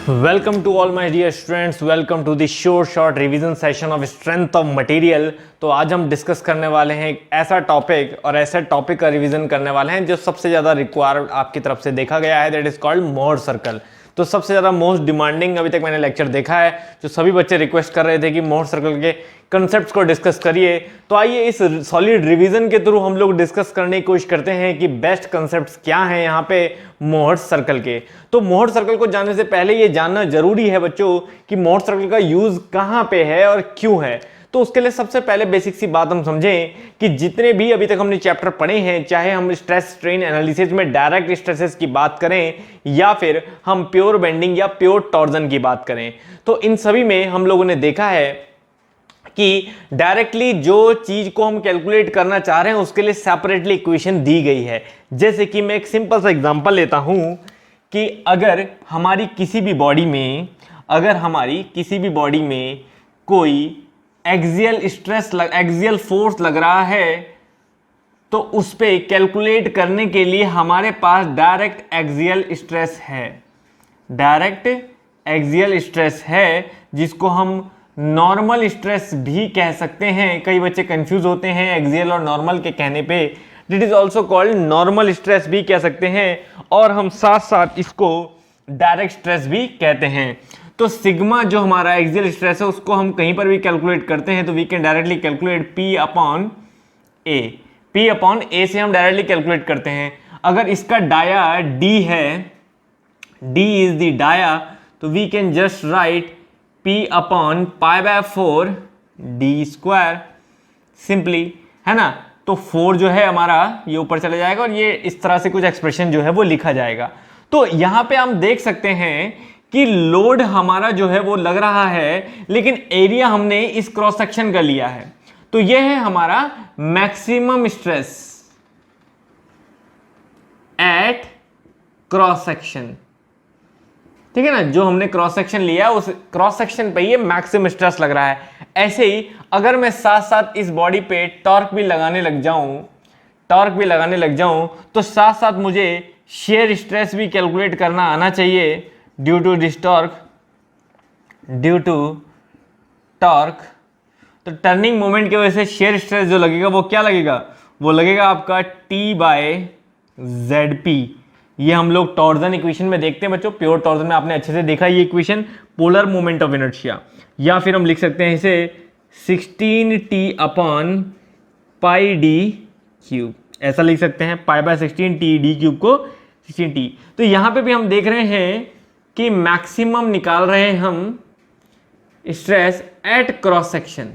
Welcome to all my dear students, welcome to this short revision session of strength of material. तो आज हम discuss करने वाले हैं एक ऐसा टॉपिक और ऐसे टॉपिक का रिवीजन करने वाले हैं जो सबसे ज़्यादा रिक्वायर्ड आपकी तरफ से देखा गया है, that is called Mohr circle. तो सबसे ज़्यादा मोस्ट डिमांडिंग अभी तक मैंने लेक्चर देखा है, जो सभी बच्चे रिक्वेस्ट कर रहे थे कि मोहर सर्कल के कंसेप्ट्स को डिस्कस करिए। तो आइए इस सॉलिड रिवीजन के थ्रू हम लोग डिस्कस करने की कोशिश करते हैं कि बेस्ट कंसेप्ट्स क्या हैं यहाँ पे मोहर सर्कल के। तो मोहर सर्कल को जानने से पहले ये जानना जरूरी है बच्चों कि मोहर सर्कल का यूज कहाँ पे है और क्यों है। तो उसके लिए सबसे पहले बेसिक सी बात हम समझें कि जितने भी अभी तक हमने चैप्टर पढ़े हैं, चाहे हम स्ट्रेस स्ट्रेन एनालिसिस में डायरेक्ट स्ट्रेसेस की बात करें या फिर हम प्योर बेंडिंग या प्योर टॉर्जन की बात करें, तो इन सभी में हम लोगों ने देखा है कि डायरेक्टली जो चीज को हम कैलकुलेट करना चाह रहे हैं उसके लिए सेपरेटली इक्वेशन दी गई है। जैसे कि मैं एक सिंपल सा एग्जांपल लेता हूं कि अगर हमारी किसी भी बॉडी में कोई एक्सियल फोर्स लग रहा है तो उस पे कैलकुलेट करने के लिए हमारे पास डायरेक्ट एक्सियल स्ट्रेस है जिसको हम नॉर्मल स्ट्रेस भी कह सकते हैं। कई बच्चे कंफ्यूज होते हैं एक्सियल और नॉर्मल के कहने पे। It is also called normal stress भी कह सकते हैं और हम साथ साथ इसको डायरेक्ट स्ट्रेस भी कहते हैं। तो सिग्मा जो हमारा एक्सियल स्ट्रेस है उसको हम कहीं पर भी कैलकुलेट करते हैं तो we can directly calculate P upon A से हम डायरेक्टली कैलकुलेट करते हैं। अगर इसका डाया D है, D इज द डाया, तो we can just write P upon π/4 D square simply, है ना। तो 4 जो है हमारा ये ऊपर चला जाएगा और ये इस तरह से कुछ एक्सप्रेशन जो है वो लिखा जाएगा। तो यहां पे हम देख सकते हैं कि लोड हमारा जो है वो लग रहा है लेकिन एरिया हमने इस क्रॉस सेक्शन का लिया है। तो ये है हमारा maximum stress eight cross section, ठीक है ना। जो हमने क्रॉस सेक्शन लिया उस क्रॉस सेक्शन पे ये मैक्सिमम स्ट्रेस लग रहा है। ऐसे ही अगर मैं साथ साथ इस बॉडी पे टॉर्क भी लगाने लग जाऊं तो साथ साथ मुझे शेयर स्ट्रेस भी कैलकुलेट करना आना चाहिए ड्यू टू टॉर्क। तो टर्निंग मोमेंट की वजह से शेयर स्ट्रेस जो लगेगा वो क्या लगेगा, वो लगेगा आपका T/ZP। ये हम लोग टॉर्जन इक्वेशन में देखते हैं बच्चों। प्योर टॉर्जन में आपने अच्छे से देखा ये equation, polar moment of inertia. या फिर हम लिख सकते हैं इसे 16T अपॉन πd³, ऐसा लिख सकते हैं, π/16T d³ को 16T। तो यहां पे भी हम देख रहे हैं कि मैक्सिमम निकाल रहे हैं हम स्ट्रेस एट क्रॉस सेक्शन।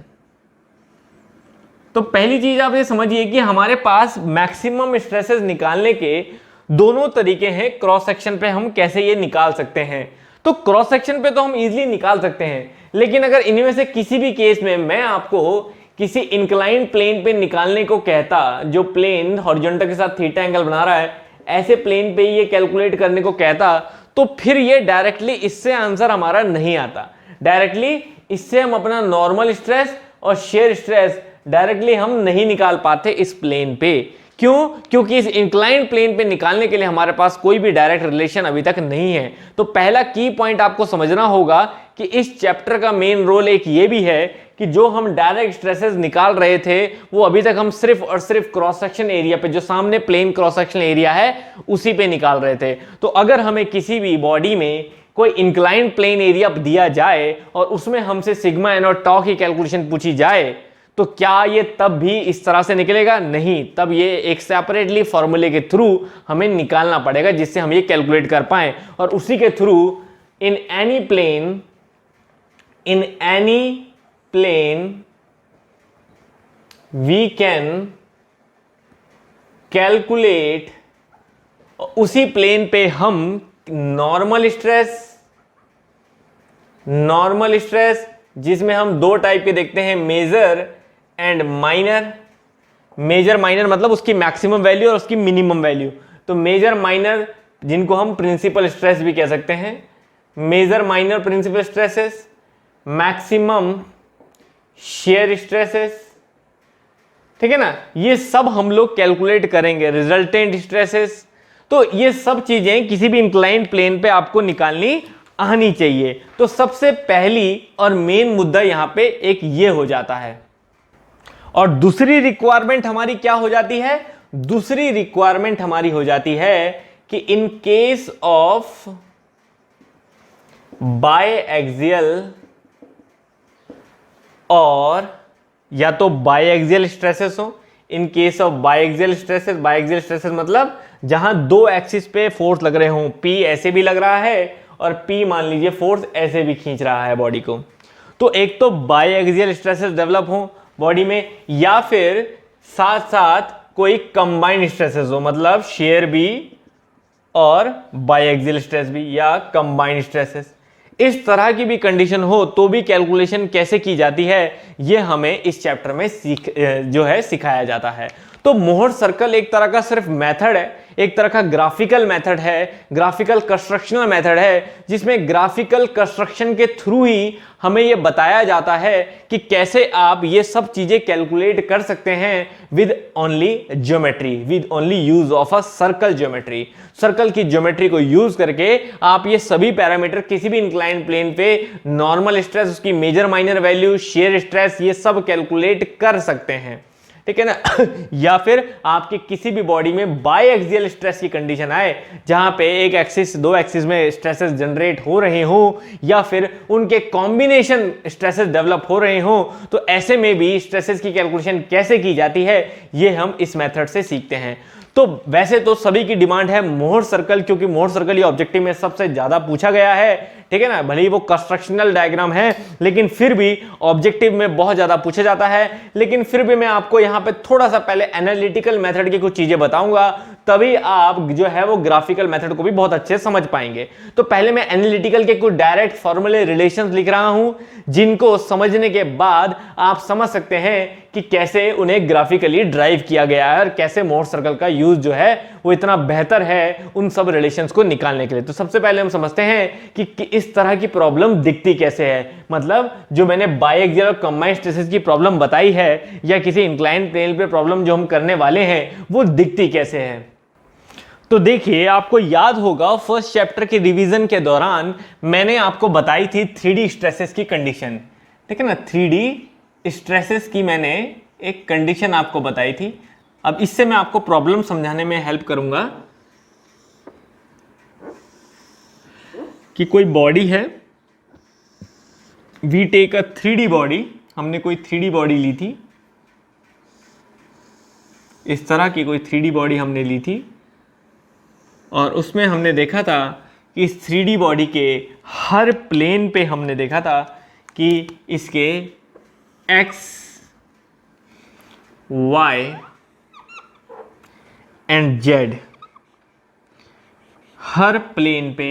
तो पहली चीज आप ये समझिए कि हमारे पास मैक्सिमम स्ट्रेसेस निकालने के दोनों तरीके हैं। क्रॉस सेक्शन पे हम कैसे ये निकाल सकते हैं, तो क्रॉस सेक्शन पे तो हम इजीली निकाल सकते हैं, लेकिन अगर इनमें से किसी भी केस में मैं आपको किसी इंक्लाइंड प्लेन पे निकालने को कहता, जो प्लेन हॉरिजॉन्टल के साथ थीटा एंगल बना रहा है, ऐसे प्लेन पे ये कैलकुलेट करने को कहता, तो फिर ये डायरेक्टली इससे आंसर हमारा नहीं आता। डायरेक्टली इससे हम अपना नॉर्मल स्ट्रेस और शेयर स्ट्रेस डायरेक्टली हम नहीं निकाल पाते इस प्लेन पे। क्यों? क्योंकि इस इंक्लाइंड प्लेन पे निकालने के लिए हमारे पास कोई भी डायरेक्ट रिलेशन अभी तक नहीं है। तो पहला की पॉइंट आपको समझना होगा कि इस चैप्टर का मेन रोल एक ये भी है कि जो हम डायरेक्ट स्ट्रेसेस निकाल रहे थे वो अभी तक हम सिर्फ और सिर्फ क्रॉस सेक्शन एरिया पे, जो सामने प्लेन क्रॉस सेक्शन एरिया है उसी पे निकाल रहे थे। तो अगर हमें किसी भी बॉडी में कोई इंक्लाइंड प्लेन एरिया दिया जाए और उसमें हमसे सिग्मा एन और टॉ की कैलकुलेशन पूछी जाए तो क्या ये तब भी इस तरह से निकलेगा? नहीं, तब ये एक सेपरेटली फॉर्मूले के थ्रू हमें निकालना पड़ेगा जिससे हम ये कैलकुलेट कर पाए। और उसी के through in any plane we can calculate, उसी प्लेन पे हम नॉर्मल स्ट्रेस जिसमें हम दो टाइप के देखते हैं, major and minor. Major minor मतलब उसकी मैक्सिमम वैल्यू और उसकी मिनिमम वैल्यू। तो मेजर माइनर जिनको हम प्रिंसिपल स्ट्रेस भी कह सकते हैं, major minor principal stresses, maximum shear stresses, ठीक है ना। ये सब हम लोग कैलकुलेट करेंगे, रिजल्टेंट स्ट्रेसेस। तो ये सब चीजें किसी भी इंक्लाइंड प्लेन पे आपको निकालनी आनी चाहिए। तो सबसे पहली और मेन मुद्दा यहां पे एक ये हो जाता है। और दूसरी रिक्वायरमेंट हमारी क्या हो जाती है? दूसरी रिक्वायरमेंट हमारी हो जाती है कि इन केस ऑफ बायएक्सियल और या तो बायएक्सियल स्ट्रेसेस हो। In case of biaxial stresses मतलब जहां दो एक्सिस पे फोर्स लग रहे हो, P ऐसे भी लग रहा है और P मान लीजिए फोर्स ऐसे भी खींच रहा है बॉडी को। तो एक तो बायएक्सियल स्ट्रेसेस डेवलप हो बॉडी में, या फिर साथ साथ कोई कंबाइंड स्ट्रेसेस हो, मतलब शेयर भी और बायएक्सियल स्ट्रेस भी या कंबाइंड स्ट्रेसेस। इस तरह की भी कंडीशन हो तो भी कैलकुलेशन कैसे की जाती है ये हमें इस चैप्टर में सिखाया जाता है। तो मोहर सर्कल एक तरह का सिर्फ मेथड है, एक तरह का ग्राफिकल मेथड है, ग्राफिकल कंस्ट्रक्शनल मेथड है, जिसमें ग्राफिकल कंस्ट्रक्शन के थ्रू ही हमें यह बताया जाता है कि कैसे आप ये सब चीजें कैलकुलेट कर सकते हैं with only geometry, with only use of a circle geometry. Circle की ज्योमेट्री को यूज करके आप ये सभी पैरामीटर किसी भी इंक्लाइंड प्लेन पे नॉर्मल स्ट्रेस, उसकी major minor value, shear stress, ये सब कैलकुलेट कर सकते हैं, ठीक है ना। या फिर आपकी किसी भी बॉडी में बायएक्सियल स्ट्रेस की कंडीशन आए, जहां पे एक एक्सिस दो एक्सिस में स्ट्रेसेस जनरेट हो रहे हो या फिर उनके कॉम्बिनेशन स्ट्रेसेस डेवलप हो रहे हो, तो ऐसे में भी स्ट्रेसेस की कैलकुलेशन कैसे की जाती है ये हम इस मेथड से सीखते हैं। तो वैसे तो सभी की डिमांड है मोहर सर्कल, क्योंकि मोहर सर्कल ये ऑब्जेक्टिव में सबसे ज्यादा पूछा गया है, ठीक है ना। भले ही वो कंस्ट्रक्शनल डायग्राम है लेकिन फिर भी ऑब्जेक्टिव में बहुत ज्यादा पूछा जाता है। लेकिन फिर भी मैं आपको यहां पे थोड़ा सा पहले एनालिटिकल मेथड की कुछ चीजें बताऊंगा, तभी आप जो है वो ग्राफिकल मेथड को भी बहुत अच्छे से समझ पाएंगे। तो पहले मैं एनालिटिकल के कुछ डायरेक्ट फॉर्मूले रिलेशंस लिख रहा हूं, जिनको समझने के बाद आप समझ सकते हैं कि कैसे उन्हें ग्राफिकली ड्राइव किया गया है और कैसे मोहर सर्कल का यूज जो है वो इतना बेहतर है उन सब रिलेशंस को निकालने के लिए। तो सबसे पहले हम समझते हैं कि इस तरह की प्रॉब्लम दिखती कैसे है, मतलब जो मैंने बायएक्सियल और कंबाइंड स्ट्रेसेस की प्रॉब्लम बताई है या किसी इंक्लाइंड प्लेन पे प्रॉब्लम जो हम करने वाले हैं वो दिखती कैसे है। तो देखिए, आपको याद होगा फर्स्ट चैप्टर के रिवीजन के दौरान मैंने आपको बताई थी 3D स्ट्रेसेस की कंडीशन, ठीक है ना। 3D स्ट्रेसेस की मैंने एक कंडीशन आपको बताई थी। अब इससे मैं आपको प्रॉब्लम समझाने में हेल्प करूंगा कि कोई बॉडी है, we take a 3D body, हमने कोई 3D बॉडी ली थी, इस तरह की कोई 3D बॉडी हमने ली थी और उसमें हमने देखा था कि इस 3D बॉडी के हर प्लेन पे हमने देखा था कि इसके x, y एंड z, हर प्लेन पे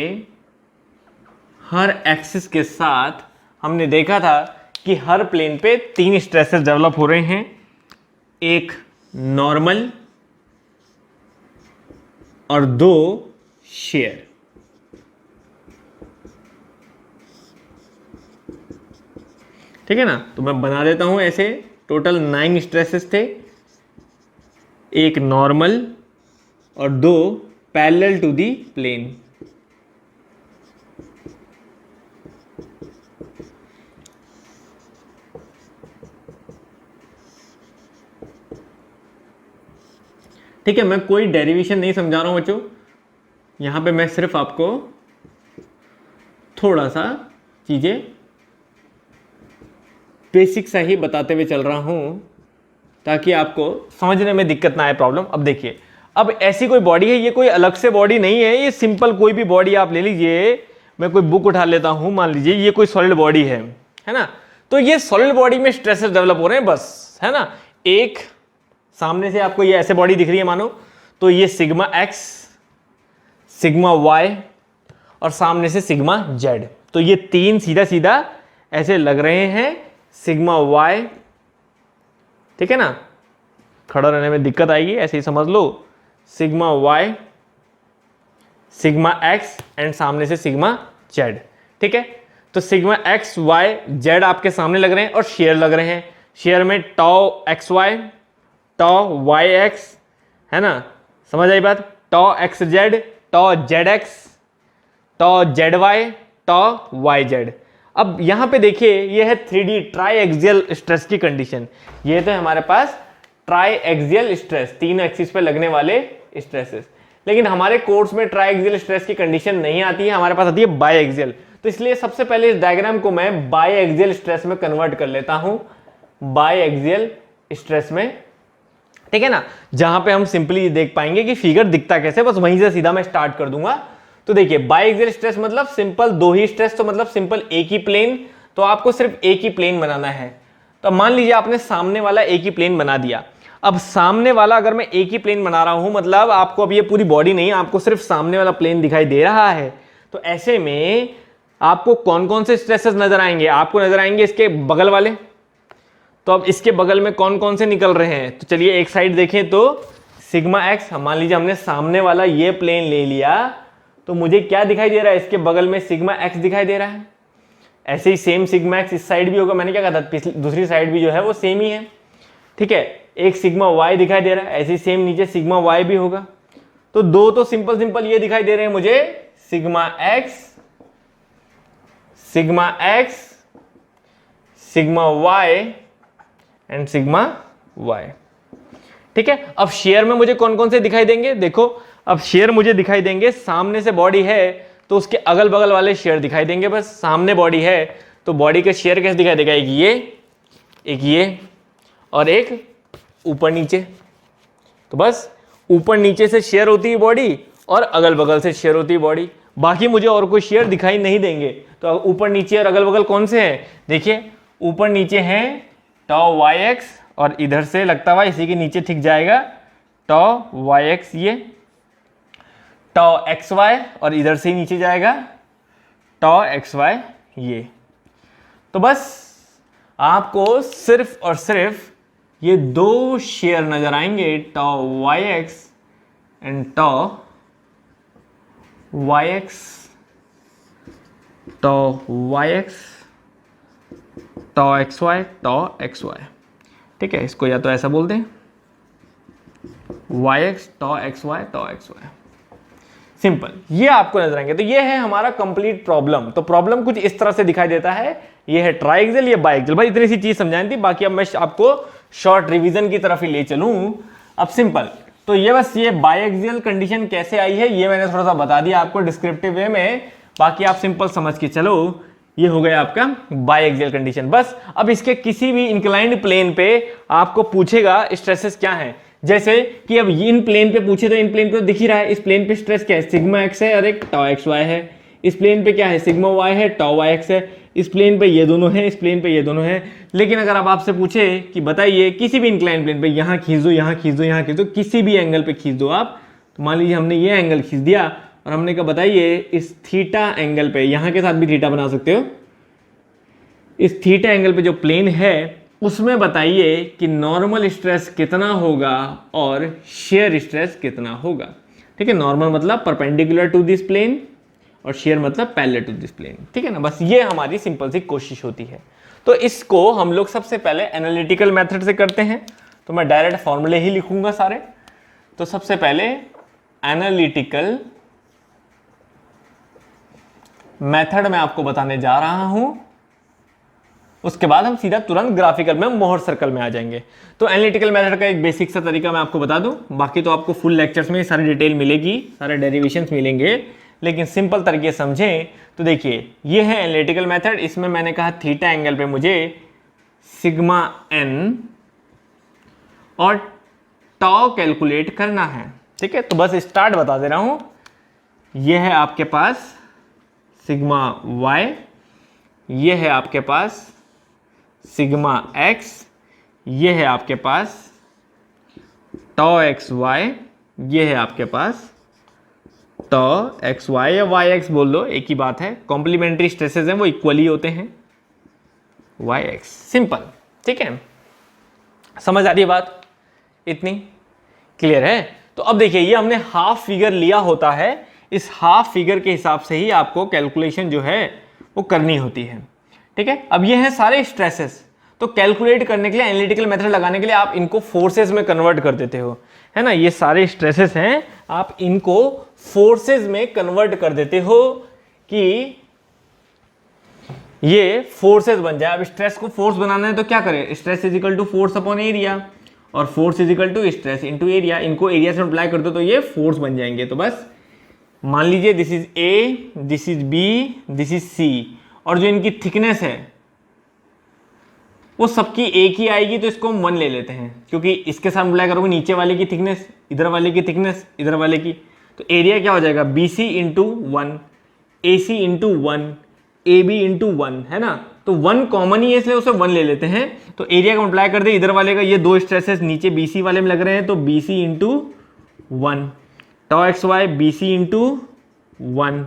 हर एक्सिस के साथ हमने देखा था कि हर प्लेन पे 3 स्ट्रेसेस डेवलप हो रहे हैं, एक नॉर्मल और 2 शेयर। ठीक है ना। तो मैं बना देता हूं ऐसे, टोटल 9 स्ट्रेसेस थे, एक नॉर्मल और 2 पैरेलल टू दी प्लेन। ठीक है, मैं कोई डेरिवेशन नहीं समझा रहा हूं बच्चों, यहां पे मैं सिर्फ आपको थोड़ा सा चीजें बेसिक सा ही बताते हुए चल रहा हूं ताकि आपको समझने में दिक्कत ना आए प्रॉब्लम। अब देखिए, अब ऐसी कोई बॉडी है, ये कोई अलग से बॉडी नहीं है, ये सिंपल कोई भी बॉडी आप ले लीजिए। मैं कोई बुक उठा लेता हूं, मान लीजिए ये कोई सॉलिड बॉडी है ना। तो ये सॉलिड बॉडी में स्ट्रेसेस डेवलप हो रहे हैं बस, है ना। एक सामने से आपको ये ऐसे बॉडी दिख रही है मानो, तो ये सिग्मा एक्स, सिग्मा वाई और सामने से सिग्मा जेड। तो ये 3 सीधा सीधा ऐसे लग रहे हैं, सिग्मा वाई, ठीक है ना। खड़ा रहने में दिक्कत आएगी, ऐसे ही समझ लो, sigma y, sigma x and सामने से सिग्मा जेड, ठीक है। तो सिग्मा एक्स वाई जेड आपके सामने लग रहे हैं और शेयर लग रहे हैं। शेयर में टॉ एक्स वाई, टॉ वाई एक्स, है ना, समझ आई बात। टॉ एक्स जेड, टॉ जेड एक्स, टॉ जेड वाई, टॉ वाई जेड। अब यहां पे देखिए ये है 3D ट्राई एक्सियल स्ट्रेस की कंडीशन। ये तो हमारे पास ट्राई एक्सियल स्ट्रेस, 3 एक्सिस पे लगने वाले स्ट्रेसेस। लेकिन हमारे कोर्स में ट्राई एक्सियल स्ट्रेस की कंडीशन नहीं आती है, हमारे पास आती है बाई एक्सियल। तो इसलिए सबसे पहले इस डायग्राम को मैं बाई एक्सियल स्ट्रेस में कन्वर्ट कर लेता हूं, बाई एक्सियल स्ट्रेस में, ठीक है ना। जहां पे हम सिंपली देख पाएंगे कि फिगर दिखता कैसे, बस वहीं से सीधा मैं स्टार्ट कर दूंगा। तो देखिए बाई एक्सियल स्ट्रेस मतलब सिंपल 2 ही स्ट्रेस, तो मतलब सिंपल एक ही प्लेन, तो आपको सिर्फ एक ही प्लेन बनाना है। तो मान लीजिए आपने सामने वाला एक ही प्लेन बना दिया। अब सामने वाला अगर मैं एक ही प्लेन बना रहा हूं, मतलब आपको अब ये पूरी बॉडी नहीं, आपको सिर्फ सामने वाला प्लेन दिखाई दे रहा है, तो ऐसे में आपको कौन कौन से स्ट्रेसेस नजर आएंगे? आपको नजर आएंगे इसके बगल वाले। तो अब इसके बगल में कौन कौन से निकल रहे हैं? तो चलिए एक साइड देखें तो सिग्मा एक्स, मान लीजिए हमने सामने वाला ये प्लेन ले लिया, तो मुझे क्या दिखाई दे रहा है? इसके बगल में सिग्मा एक्स दिखाई दे रहा है। ऐसे ही सेम सिग्मा एक्स इस साइड भी होगा। मैंने क्या कहा था, दूसरी साइड भी जो है वो सेम ही है, ठीक है। एक सिग्मा वाई दिखाई दे रहा है, ऐसे ही सेम नीचे सिग्मा वाई भी होगा। तो 2 तो सिंपल ये दिखाई दे रहे हैं मुझे, sigma x, sigma y and sigma y, ठीक है। अब शेयर में मुझे कौन कौन से दिखाई देंगे? देखो अब शेयर मुझे दिखाई देंगे, सामने से बॉडी है तो उसके अगल बगल वाले शेयर दिखाई देंगे। बस सामने बॉडी है तो बॉडी का शेयर कैसे दिखाई देगा? एक ये और एक ऊपर नीचे। तो बस ऊपर नीचे से शेयर होती है बॉडी और अगल बगल से शेयर होती है बॉडी, बाकी मुझे और कोई शेयर दिखाई नहीं देंगे। तो ऊपर नीचे और अगल बगल कौन से हैं? देखिए ऊपर नीचे हैं टॉ वाई एक्स, और इधर से लगता हुआ इसी के नीचे ठीक जाएगा टॉ वाई एक्स, ये टॉ एक्स वाई, और इधर से ही नीचे जाएगा टॉ एक्स वाई, ये। तो बस आपको सिर्फ और सिर्फ ये 2 शेयर नजर आएंगे, tau y x and tau y x, tau y x, tau x y, tau x y, ठीक है। इसको या तो ऐसा बोलते हैं y x, tau x y, tau x y, simple. ये आपको नजर आएंगे। तो ये है हमारा कंप्लीट प्रॉब्लम। तो प्रॉब्लम कुछ इस तरह से दिखाई देता है, ये है ट्राइएक्सियल, ये बाइएक्सियल। भाई इतनी सी चीज समझानी थी, बाकी अब मैं आपको शॉर्ट रिवीजन की तरफ ही ले चलूं। अब सिंपल, तो ये बस ये बाइएक्सियल कंडीशन कैसे आई है ये मैंने थोड़ा सा बता दिया आपको डिस्क्रिप्टिव वे में, बाकी आप सिंपल समझ के चलो। ये हो गया आपका बाइएक्सियल कंडीशन। बस अब इसके किसी भी इंक्लाइंड प्लेन पे आपको पूछेगा स्ट्रेसेस क्या हैं, जैसे कि अब इन प्लेन पे पूछे तो इन प्लेन पे तो दिख ही रहा है, इस प्लेन पे स्ट्रेस क्या है? सिग्मा एक्स है और एक टॉ एक्स वाई है। इस प्लेन पे क्या है? सिग्मा वाई है, टॉ वाई एक्स है। इस प्लेन पे ये दोनों हैं, इस प्लेन पे ये दोनों हैं। लेकिन अगर अब आपसे पूछे कि बताइए किसी भी इंक्लाइन प्लेन पे, यहाँ खींच दो, यहाँ खींच दो, यहाँ खींच दो, किसी भी एंगल पे खींच दो आप, तो मान लीजिए हमने ये एंगल खींच दिया और हमने कहा बताइए इस थीटा एंगल पे, यहाँ के साथ भी थीटा बना सकते हो, इस थीटा एंगल पे जो प्लेन है उसमें बताइए कि नॉर्मल स्ट्रेस कितना होगा और शेयर स्ट्रेस कितना होगा, ठीक है। नॉर्मल मतलब परपेंडिकुलर टू दिस प्लेन और शेयर मतलब पैरेलल टू दिस प्लेन, ठीक है ना। बस ये हमारी सिंपल सी कोशिश होती है। तो इसको हम लोग सबसे पहले एनालिटिकल मेथड से करते हैं। तो मैं डायरेक्ट फॉर्मूले ही लिखूंगा सारे। तो सबसे पहले एनालिटिकल मेथड मैं आपको बताने जा रहा हूं, उसके बाद हम सीधा तुरंत ग्राफिकल में मोहर सर्कल में आ जाएंगे। तो एनालिटिकल मेथड का एक बेसिक सा तरीका मैं आपको बता दूं, बाकी तो आपको फुल लेक्चर्स में सारी डिटेल मिलेगी, सारे डेरिवेशंस मिलेंगे, लेकिन सिंपल तरीके समझें तो देखिए ये है एनालिटिकल मेथड। इसमें मैंने कहा थीटा एंगल पे मुझे सिग्मा एन और टॉ कैलकुलेट करना है, ठीक है। तो बस स्टार्ट बता दे रहा हूं। ये है आपके पास सिग्मा वाई, ये है आपके पास सिग्मा एक्स, ये है आपके पास टॉ एक्स वाई, ये है आपके पास टॉ एक्स वाई या वाई एक्स बोल दो, एक ही बात है। कॉम्प्लीमेंट्री स्ट्रेसेस हैं वो इक्वली होते हैं, वाई एक्स, सिंपल, ठीक है। समझ आ रही है बात? इतनी क्लियर है? तो अब देखिए ये हमने हाफ फिगर लिया होता है, इस हाफ फिगर के हिसाब से ही आपको कैलकुलेशन जो है वो करनी होती है, ठीक है। अब ये हैं सारे स्ट्रेसेस, तो कैलकुलेट करने के लिए एनालिटिकल मेथड लगाने के लिए आप इनको फोर्सेस में कन्वर्ट कर देते हो, है ना। ये सारे स्ट्रेसेस हैं, आप इनको फोर्सेस में कन्वर्ट कर देते हो कि ये फोर्सेस बन जाए। अब स्ट्रेस को फोर्स बनाना है तो क्या करें, stress is equal to force upon area, और force is equal to stress into area. इनको एरिया से मल्टीप्लाई कर दो तो ये फोर्स बन जाएंगे। तो बस मान लीजिए this is A, this is B, this is C, और जो इनकी थिकनेस है वो सबकी एक ही आएगी, तो इसको हम 1 ले लेते हैं, क्योंकि इसके साथ मल्टीप्लाई करोगे नीचे वाले की थिकनेस, इधर वाले की थिकनेस, इधर वाले की, तो एरिया क्या हो जाएगा, B C into 1, A C into 1, A B into 1, है ना। तो 1 कॉमन ही है इसलिए उसे 1 ले लेते हैं। तो एरिया का मल्टीप्लाई कर दे, इधर वाले का, ये दो स्ट्रेसेस नीचे बी सी वाले में लग रहे हैं, तो B C into 1, tau x y B C into 1,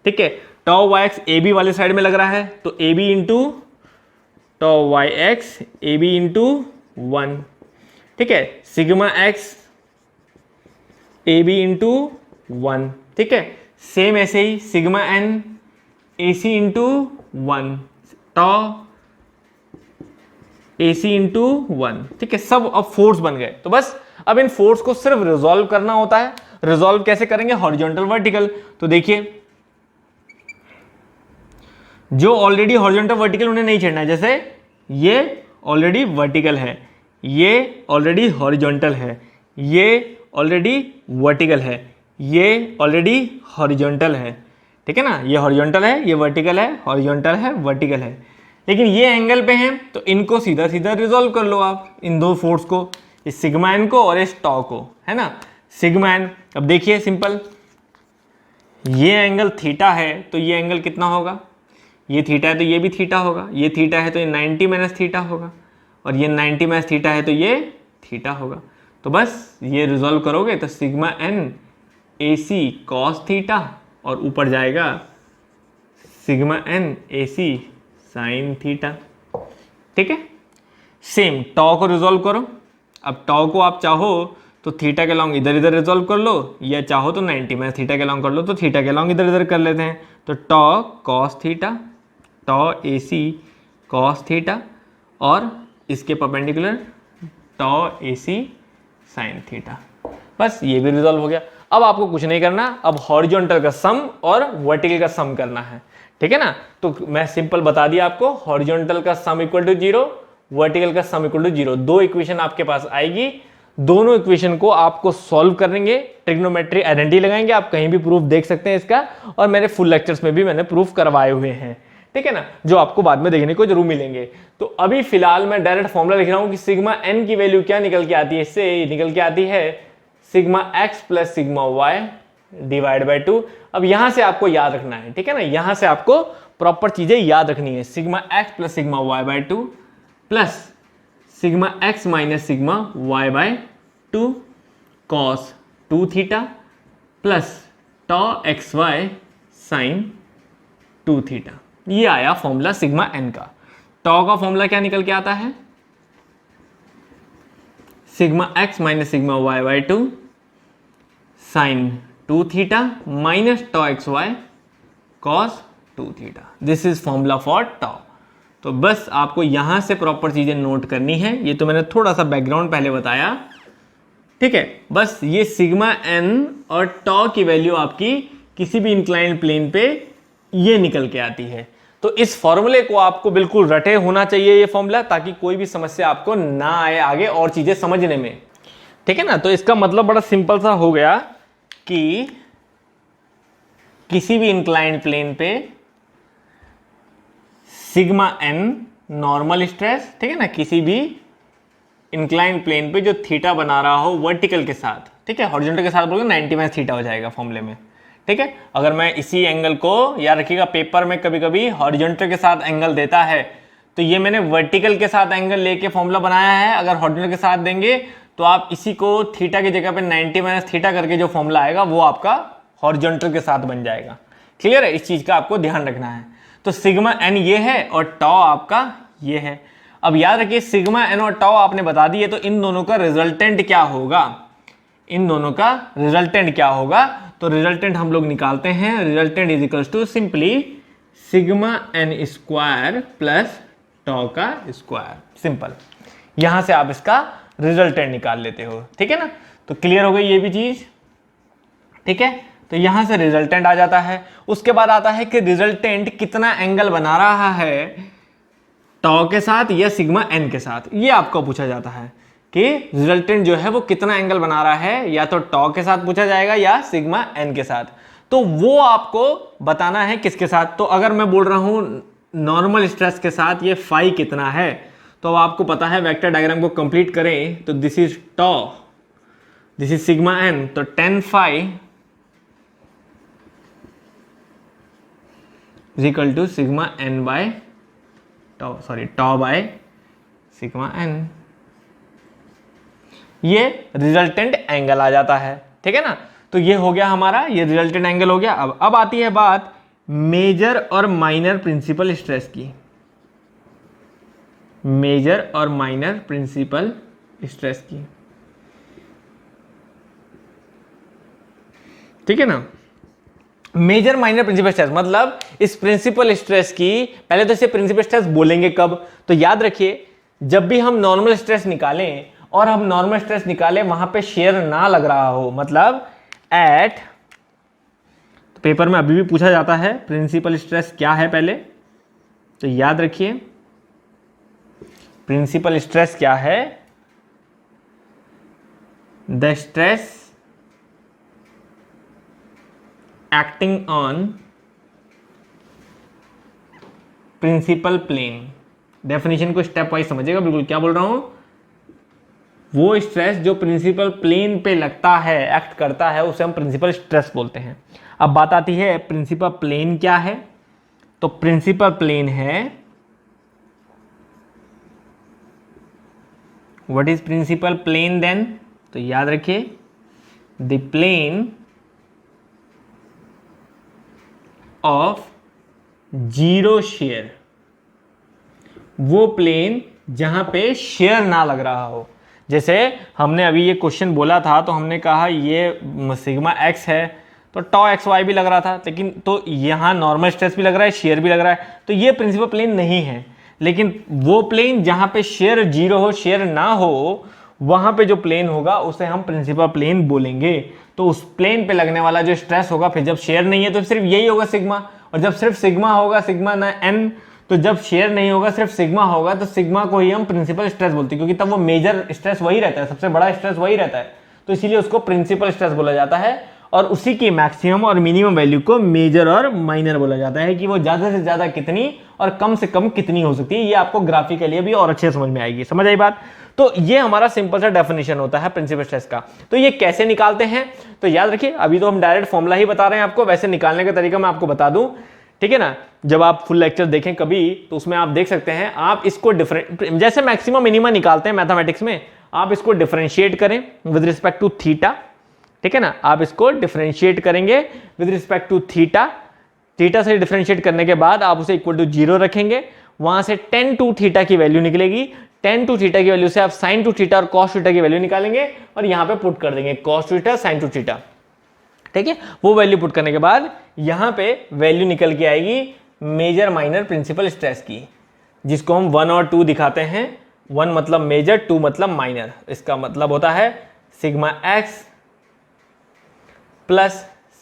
ठीक है। Tau y x A B वाले साइड में लग रहा है, तो A B into tau y x A B into 1, ठीक है। Sigma x A B into 1, ठीक है। सेम ऐसे ही sigma n A C into 1, tau A C into 1, ठीक है। सब अब फोर्स बन गए। तो बस अब इन फोर्स को सिर्फ रिजॉल्व करना होता है। रिजॉल्व कैसे करेंगे, हॉरिजॉन्टल वर्टिकल। तो देखिए जो ऑलरेडी हॉरिजॉन्टल वर्टिकल उन्हें नहीं छेड़ना है, जैसे ये ऑलरेडी वर्टिकल है, ये ऑलरेडी हॉरिजॉन्टल है, ये ऑलरेडी वर्टिकल है, ये ऑलरेडी हॉरिजॉन्टल है, ठीक है ना। ये हॉरिजॉन्टल है, ये वर्टिकल है, हॉरिजॉन्टल है, वर्टिकल है, लेकिन ये एंगल पे हैं, तो इनको सीधा सीधा रिजॉल्व कर लो आप, इन दो फोर्स को, इस सिग्मा एन को और इस टॉ को, है ना। सिग्मा एन, अब देखिए सिंपल, ये एंगल थीटा है तो ये एंगल कितना होगा, ये थीटा है तो ये भी थीटा होगा, ये थीटा है तो ये 90 माइनस थीटा होगा, और ये 90 माइनस थीटा है तो ये थीटा होगा। तो बस ये रिजॉल्व करोगे तो sigma n A C cos theta, और ऊपर जाएगा sigma n A C sine theta, ठीक है। सेम टॉ को रिजॉल्व करो। अब टॉ को आप चाहो तो थीटा के लॉन्ग इधर इधर रिजॉल्व कर लो, या चाहो तो 90 माइनस थीटा के लॉन्ग कर लो, तो थीटा के लॉन्ग इधर इधर कर लेते हैं। तो टॉ cos theta, toe A C cos theta, और इसके perpendicular toe A C sine theta. बस ये भी रिजॉल्व हो गया। अब आपको कुछ नहीं करना, अब हॉरिजॉन्टल का सम और वर्टिकल का सम करना है, ठीक है ना। तो मैं सिंपल बता दिया आपको, हॉरिजॉन्टल का सम इक्वल टू 0, वर्टिकल का सम इक्वल टू 0। दो इक्वेशन आपके पास आएगी, दोनों इक्वेशन को आपको सॉल्व करेंगे, ट्रिग्नोमेट्री आइडेंटिटी लगाएंगे। आप कहीं भी प्रूफ देख सकते हैं इसका, और मेरे फुल लेक्चर्स में भी मैंने प्रूफ करवाए हुए हैं, ठीक है ना, जो आपको बाद में देखने को जरूर मिलेंगे। तो अभी फिलहाल मैं डायरेक्ट फॉर्मूला लिख रहा हूं कि सिग्मा एन की वैल्यू क्या निकल के आती है, इससे निकल के आती है sigma x plus sigma y divide by 2। अब यहां से आपको याद रखना है, ठीक है ना, यहां से आपको प्रॉपर चीजें याद रखनी है। Sigma x plus sigma y by 2 plus sigma x minus sigma y by 2 cos 2 theta plus tau x y sine 2 theta. ये आया फॉर्मूला सिग्मा एन का। टॉ का फॉर्मूला क्या निकल के आता है, sigma x minus sigma y by 2 sine 2 theta minus tau x y cos 2 theta. This is formula for tau. तो बस आपको यहां से प्रॉपर चीजें नोट करनी है। ये तो मैंने थोड़ा सा बैकग्राउंड पहले बताया, ठीक है। बस ये सिग्मा एन और टॉ की वैल्यू आपकी किसी भी इंक्लाइंड प्लेन पे ये निकल के आती है। तो इस फॉर्मूले को आपको बिल्कुल रटे होना चाहिए ये फॉर्मूला, ताकि कोई भी समस्या आपको ना आए आगे और चीजें समझने में, ठीक है ना। तो इसका मतलब बड़ा सिंपल सा हो गया कि किसी भी इंक्लाइंड प्लेन पे सिग्मा एन नॉर्मल स्ट्रेस, ठीक है ना, किसी भी इंक्लाइंड प्लेन पे जो थीटा बना रहा हो वर्टिकल के साथ, ठीक है, हॉरिजॉन्टल के साथ बोलोगे 90 माइनस थीटा हो जाएगा फॉर्मूले में, ठीक है। अगर मैं इसी एंगल को, याद रखिएगा पेपर में कभी कभी हॉरिजॉन्टल के साथ एंगल देता है, तो ये मैंने वर्टिकल के साथ एंगल लेके फॉर्मूला बनाया है। अगर हॉरिजॉन्टल के साथ देंगे तो आप इसी को थीटा की जगह पे 90 माइनस थीटा करके जो फॉर्मूला आएगा वो आपका हॉरिजॉन्टल के साथ बन जाएगा। क्लियर है, इस चीज का आपको ध्यान रखना है। तो सिग्मा एन ये है और टॉ आपका ये है। अब याद रखिए सिग्मा एन और टॉ आपने बता दिए, तो इन दोनों का रिजल्टेंट क्या होगा, इन दोनों का रिजल्टेंट क्या होगा, तो रिजल्टेंट हम लोग निकालते हैं। Resultant is equals to simply sigma n square plus tau का स्क्वायर, सिंपल। यहां से आप इसका रिजल्टेंट निकाल लेते हो, ठीक है ना। तो क्लियर हो गई ये भी चीज, ठीक है। तो यहां से रिजल्टेंट आ जाता है। उसके बाद आता है कि रिजल्टेंट कितना एंगल बना रहा है टॉ के साथ या सिग्मा एन के साथ, ये आपको पूछा जाता है कि रिजल्टेंट जो है वो कितना एंगल बना रहा है, या तो टॉ के साथ पूछा जाएगा या सिग्मा एन के साथ। तो वो आपको बताना है किसके साथ। तो अगर मैं बोल रहा हूं नॉर्मल स्ट्रेस के साथ ये फाई कितना है, तो आपको पता है वेक्टर डायग्राम को कंप्लीट करें तो this is tau, this is sigma n, तो 10 phi is equal to sigma n by tau, sorry tau by sigma n. ये रिजल्टेंट एंगल आ जाता है, ठीक है ना। तो ये हो गया हमारा, ये रिजल्टेंट एंगल हो गया। अब आती है बात मेजर और माइनर प्रिंसिपल स्ट्रेस की, मेजर और माइनर प्रिंसिपल स्ट्रेस की, ठीक है ना। मेजर माइनर प्रिंसिपल स्ट्रेस मतलब इस प्रिंसिपल स्ट्रेस की, पहले तो इसे प्रिंसिपल स्ट्रेस बोलेंगे कब, तो याद रखिए जब भी हम नॉर्मल स्ट्रेस निकालें और हम नॉर्मल स्ट्रेस निकालें वहां पे शेयर ना लग रहा हो, मतलब एट, तो पेपर में अभी भी पूछा जाता है प्रिंसिपल स्ट्रेस क्या है पहले, तो याद रखिए प्रिंसिपल स्ट्रेस क्या है, the stress acting on principal plane. Definition को स्टेप वाइज समझिएगा, बिल्कुल क्या बोल रहा हूं, वो स्ट्रेस जो प्रिंसिपल प्लेन पे लगता है, एक्ट करता है, उसे हम प्रिंसिपल स्ट्रेस बोलते हैं। अब बात आती है प्रिंसिपल प्लेन क्या है, तो प्रिंसिपल प्लेन है, what is principal plane then, तो याद रखिए the plane of zero shear, वो प्लेन जहां पे शेयर ना लग रहा हो। जैसे हमने अभी ये क्वेश्चन बोला था तो हमने कहा ये सिग्मा एक्स है तो टॉ एक्स वाई भी लग रहा था, लेकिन तो यहाँ नॉर्मल स्ट्रेस भी लग रहा है, शेयर भी लग रहा है, तो ये प्रिंसिपल प्लेन नहीं है। लेकिन वो प्लेन जहां पे शेयर जीरो हो, शेयर ना हो, वहां पे जो प्लेन होगा उसे हम प्रिंसिपल प्लेन बोलेंगे। तो उस प्लेन पे लगने वाला जो स्ट्रेस होगा, फिर जब शेयर नहीं है तो सिर्फ यही होगा सिग्मा, और जब सिर्फ सिग्मा होगा, सिग्मा ना एन, तो जब शेयर नहीं होगा सिर्फ सिग्मा होगा, तो सिग्मा को ही हम प्रिंसिपल स्ट्रेस बोलते हैं, क्योंकि तब वो मेजर स्ट्रेस वही रहता है, सबसे बड़ा स्ट्रेस वही रहता है, तो इसीलिए उसको प्रिंसिपल स्ट्रेस बोला जाता है। और उसी की मैक्सिमम और मिनिमम वैल्यू को मेजर और माइनर बोला जाता है, कि वो ज्यादा से ज्यादा कितनी और कम से कम कितनी हो सकती है। ये आपको ग्राफिकली भी और अच्छे समझ में आएगी, समझ आई बात। तो ये हमारा सिंपल सा डेफिनेशन होता है प्रिंसिपल स्ट्रेस का। तो ये कैसे निकालते हैं, तो याद रखिए अभी तो हम डायरेक्ट फॉर्मूला ही बता रहे हैं आपको, वैसे निकालने का तरीका मैं आपको बता दूं, ठीक है ना। जब आप फुल लेक्चर देखें कभी तो उसमें आप देख सकते हैं, आप इसको जैसे मैक्सिमम मिनिमम निकालते हैं मैथमेटिक्स में, आप इसको डिफरेंशिएट करें विद रिस्पेक्ट टू थीटा, ठीक है ना। आप इसको डिफरेंशिएट करेंगे with respect to theta, theta से डिफरेंशिएट करने के बाद आप उसे इक्वल टू 0 रखेंगे, वहां से tan टू थीटा की वैल्यू निकलेगी, tan टू थीटा की वैल्यू से आप sin टू थीटा और cos थीटा की वैल्यू निकालेंगे और यहां पे पुट कर देंगे cos theta sin two theta, ठीक है। वो वैल्यू पुट करने के बाद यहां पे वैल्यू निकल के आएगी मेजर माइनर प्रिंसिपल स्ट्रेस की, जिसको हम 1 और 2 दिखाते हैं। 1 मतलब मेजर, 2 मतलब माइनर। इसका मतलब होता है sigma x plus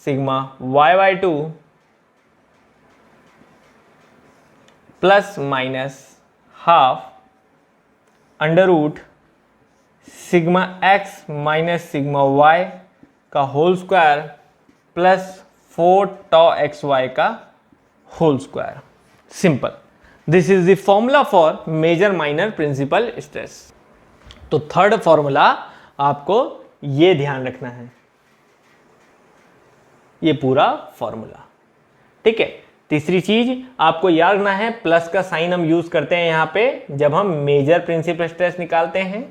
sigma y by 2 plus minus half under root sigma x minus sigma y का whole square plus 4 tau x y का whole square. Simple, this is the formula for major minor principal stress. तो third formula आपको ये ध्यान रखना है, ये पूरा फॉर्मूला, ठीक है। तीसरी चीज आपको याद रखना है, प्लस का साइन हम यूज करते हैं यहां पे जब हम मेजर प्रिंसिपल स्ट्रेस निकालते हैं,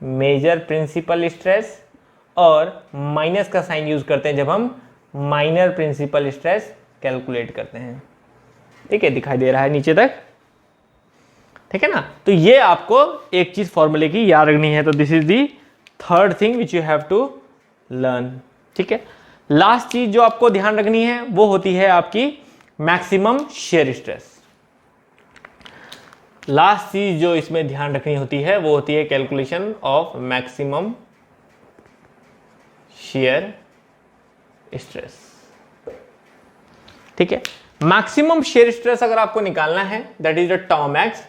मेजर प्रिंसिपल स्ट्रेस, और माइनस का साइन यूज करते हैं जब हम माइनर प्रिंसिपल स्ट्रेस कैलकुलेट करते हैं, ठीक है। दिखाई दे रहा है नीचे तक, ठीक है ना। तो ये आपको एक चीज फॉर्मूले की याद रखनी है। तो this is the third thing which you have to learn, ठीक है। लास्ट चीज जो आपको ध्यान रखनी है वो होती है आपकी मैक्सिमम शेयर स्ट्रेस। लास्ट चीज जो इसमें ध्यान रखनी होती है वो होती है calculation of maximum shear stress. ठीक है, मैक्सिमम शेयर स्ट्रेस अगर आपको निकालना है that is the tau max,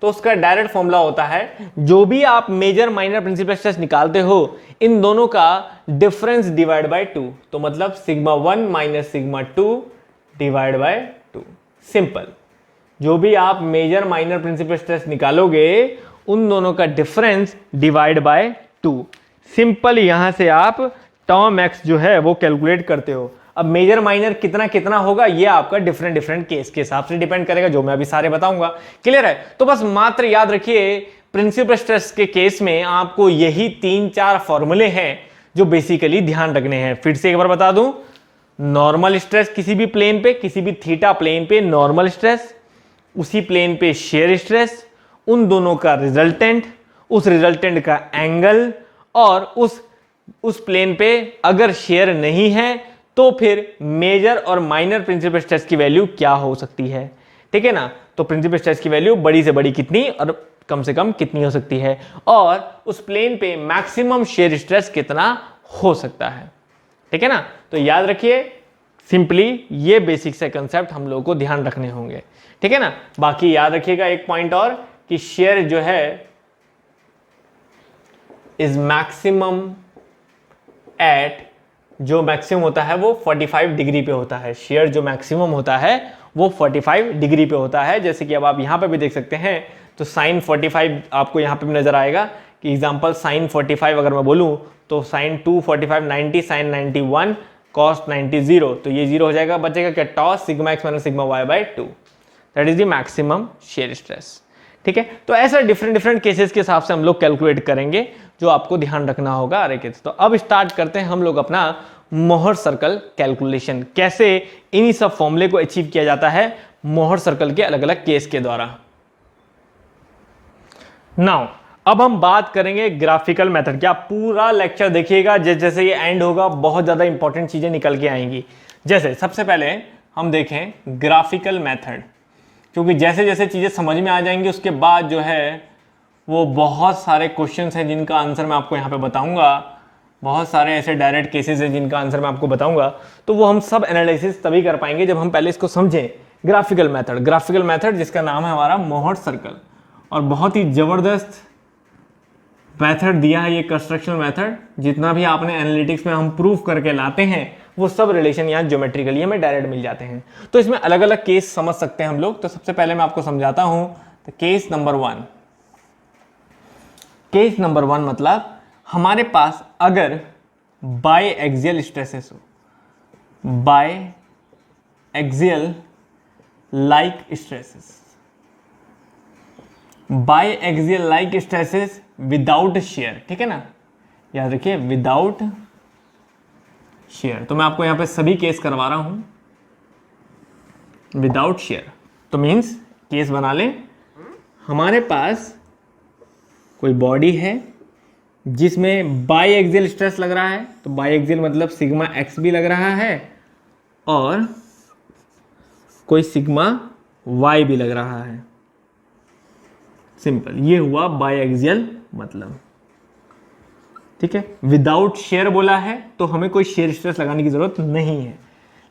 तो उसका डायरेक्ट फॉर्मूला होता है जो भी आप मेजर माइनर प्रिंसिपल स्ट्रेस निकालते हो इन दोनों का डिफरेंस डिवाइड बाय 2, तो मतलब sigma 1 minus sigma 2 divide by 2। Simple, जो भी आप मेजर माइनर प्रिंसिपल स्ट्रेस निकालोगे उन दोनों का डिफरेंस डिवाइड बाय 2। सिंपल, यहां से आप टाउ मैक्स जो है वो कैलकुलेट करते हो। अब मेजर माइनर कितना कितना होगा ये आपका डिफरेंट केस के हिसाब से डिपेंड करेगा, जो मैं अभी सारे बताऊंगा। क्लियर है? तो बस मात्र याद रखिए प्रिंसिपल स्ट्रेस के केस में आपको यही 3-4 फॉर्मूले हैं जो बेसिकली ध्यान रखने हैं। फिर से एक बार बता दूं, नॉर्मल स्ट्रेस किसी भी प्लेन पे, किसी भी थीटा प्लेन पे नॉर्मल स्ट्रेस, उसी प्लेन पे शेयर स्ट्रेस, उन दोनों का रिजल्टेंट, उस रिजल्टेंट का एंगल, और उस प्लेन पे अगर शेयर नहीं है तो फिर मेजर और माइनर प्रिंसिपल स्ट्रेस की वैल्यू क्या हो सकती है। ठीक है ना? तो प्रिंसिपल स्ट्रेस की वैल्यू बड़ी से बड़ी कितनी और कम से कम कितनी हो सकती है, और उस प्लेन पे मैक्सिमम शेयर स्ट्रेस कितना हो सकता है। ठीक है ना? तो याद रखिए सिंपली ये बेसिक से कंसेप्ट हम लोगों को ध्यान रखने होंगे। ठीक है ना? बाकी याद रखिएगा एक पॉइंट और कि शेयर जो है इज मैक्सिमम एट, जो मैक्सिमम होता है वो 45 डिग्री पे होता है। शेयर जो मैक्सिमम होता है वो 45 डिग्री पे होता है। जैसे कि अब आप यहां पे भी देख सकते हैं, तो साइन 45 आपको यहां पे भी नजर आएगा कि एग्जांपल साइन 45 अगर मैं बोलूं तो साइन 2 45 90, साइन 91, कॉस 90 0, तो ये 0 हो जाएगा, बचेगा क्या? टॉस sigma x minus sigma y by 2, that is the maximum shear stress. ठीक है? तो ऐसा डिफरेंट केसेस के हिसाब से हम लोग कैलकुलेट करेंगे, जो आपको ध्यान रखना होगा। अरे केस, तो अब स्टार्ट करते हैं हम लोग अपना मोहर सर्कल कैलकुलेशन। कैसे इन्हीं सब फॉर्मूले को अचीव किया जाता है मोहर सर्कल के अलग अलग केस के द्वारा। नाउ अब हम बात करेंगे ग्राफिकल मेथड। क्या पूरा लेक्चर देखिएगा, जैसे ये एंड होगा बहुत ज्यादा इंपॉर्टेंट चीजें निकल के आएंगी। जैसे सबसे पहले हम देखें ग्राफिकल मेथड, क्योंकि जैसे जैसे चीजें समझ में आ जाएंगी उसके बाद जो है वो बहुत सारे क्वेश्चंस हैं जिनका आंसर मैं आपको यहाँ पे बताऊंगा, बहुत सारे ऐसे डायरेक्ट केसेस हैं जिनका आंसर मैं आपको बताऊंगा। तो वो हम सब एनालिसिस तभी कर पाएंगे जब हम पहले इसको समझें। ग्राफिकल मेथड जिसका नाम है हमारा मोहर सर्कल, और बहुत ही जबरदस्त मेथड दिया है ये कंस्ट्रक्शन मेथड। जितना भी आपने एनालिटिक्स में हम प्रूफ करके लाते हैं वो सब रिलेशन यहाँ ज्योमेट्रिकली हमें डायरेक्ट मिल जाते हैं। तो इसमें अलग अलग केस समझ सकते हैं हम लोग। तो सबसे पहले मैं आपको समझाता हूं। तो केस नंबर 1, केस नंबर 1 मतलब हमारे पास अगर बाय एक्सियल स्ट्रेसेस हो, biaxial like stresses, biaxial like stresses without shear. ठीक है ना? याद रखिए विदाउट शेयर। तो मैं आपको यहां पे सभी केस करवा रहा हूं विदाउट शेयर। तो मींस केस बना लें, हमारे पास कोई बॉडी है जिसमें बाई एक्सियल स्ट्रेस लग रहा है, तो बाई एक्सियल मतलब सिग्मा एक्स भी लग रहा है और कोई सिग्मा वाई भी लग रहा है। सिंपल, ये हुआ बाई एक्सियल मतलब। ठीक है? विदाउट शेयर बोला है तो हमें कोई शेयर स्ट्रेस लगाने की जरूरत नहीं है।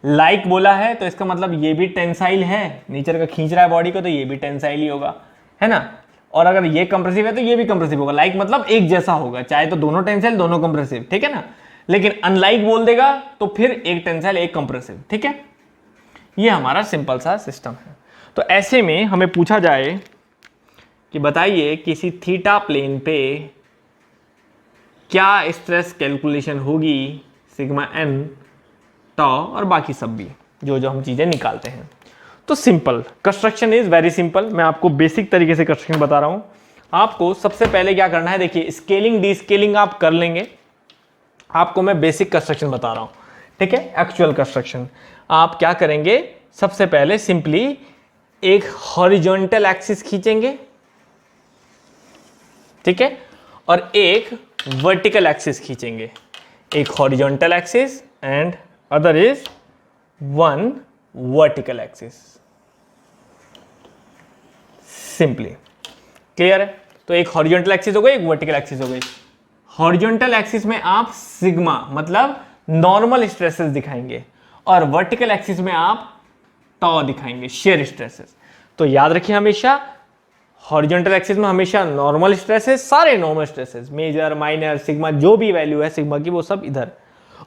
लाइक बोला है तो इसका मतलब ये भी टेंसाइल है, नीचे का खींच रहा है बॉडी को तो ये भी टेंसाइल ही होगा, है ना? और अगर ये कंप्रेसिव है तो ये भी कंप्रेसिव होगा। लाइक मतलब एक जैसा होगा, चाहे तो दोनों टेंसाइल दोनों कंप्रेसिव। ठीक है ना? लेकिन अनलाइक बोल देगा तो फिर एक टेंसाइल एक कंप्रेसिव। ठीक है? ये हमारा सिंपल सा सिस्टम है। तो ऐसे में हमें पूछा जाए कि बताइए किसी थीटा प्लेन पे क्या स्ट्रेस कैलकुलेशन होगी, सिग्मा एन, टॉ और बाकी सब भी जो जो हम चीजें निकालते हैं। तो simple construction is very simple. मैं आपको बेसिक तरीके से कंस्ट्रक्शन बता रहा हूं। आपको सबसे पहले क्या करना है, देखिए स्केलिंग डी स्केलिंग आप कर लेंगे। आपको मैं बेसिक कंस्ट्रक्शन बता रहा हूं, ठीक है? एक्चुअल कंस्ट्रक्शन आप क्या करेंगे, सबसे पहले सिंपली एक हॉरिजॉन्टल एक्सिस खींचेंगे, ठीक है, और एक वर्टिकल एक्सिस खींचेंगे। एक horizontal axis and other is one vertical axis. Simply clear है? तो एक हॉरिजॉन्टल एक्सिस हो गई, एक वर्टिकल एक्सिस हो गई। हॉरिजॉन्टल एक्सिस में आप सिग्मा मतलब नॉर्मल स्ट्रेसेस दिखाएंगे, और वर्टिकल एक्सिस में आप टॉ दिखाएंगे, शेयर स्ट्रेसेस। तो याद रखिए हमेशा हॉरिजॉन्टल एक्सिस में हमेशा नॉर्मल स्ट्रेसेस, सारे normal stresses, major minor sigma जो भी वैल्यू है सिग्मा की वो सब इधर,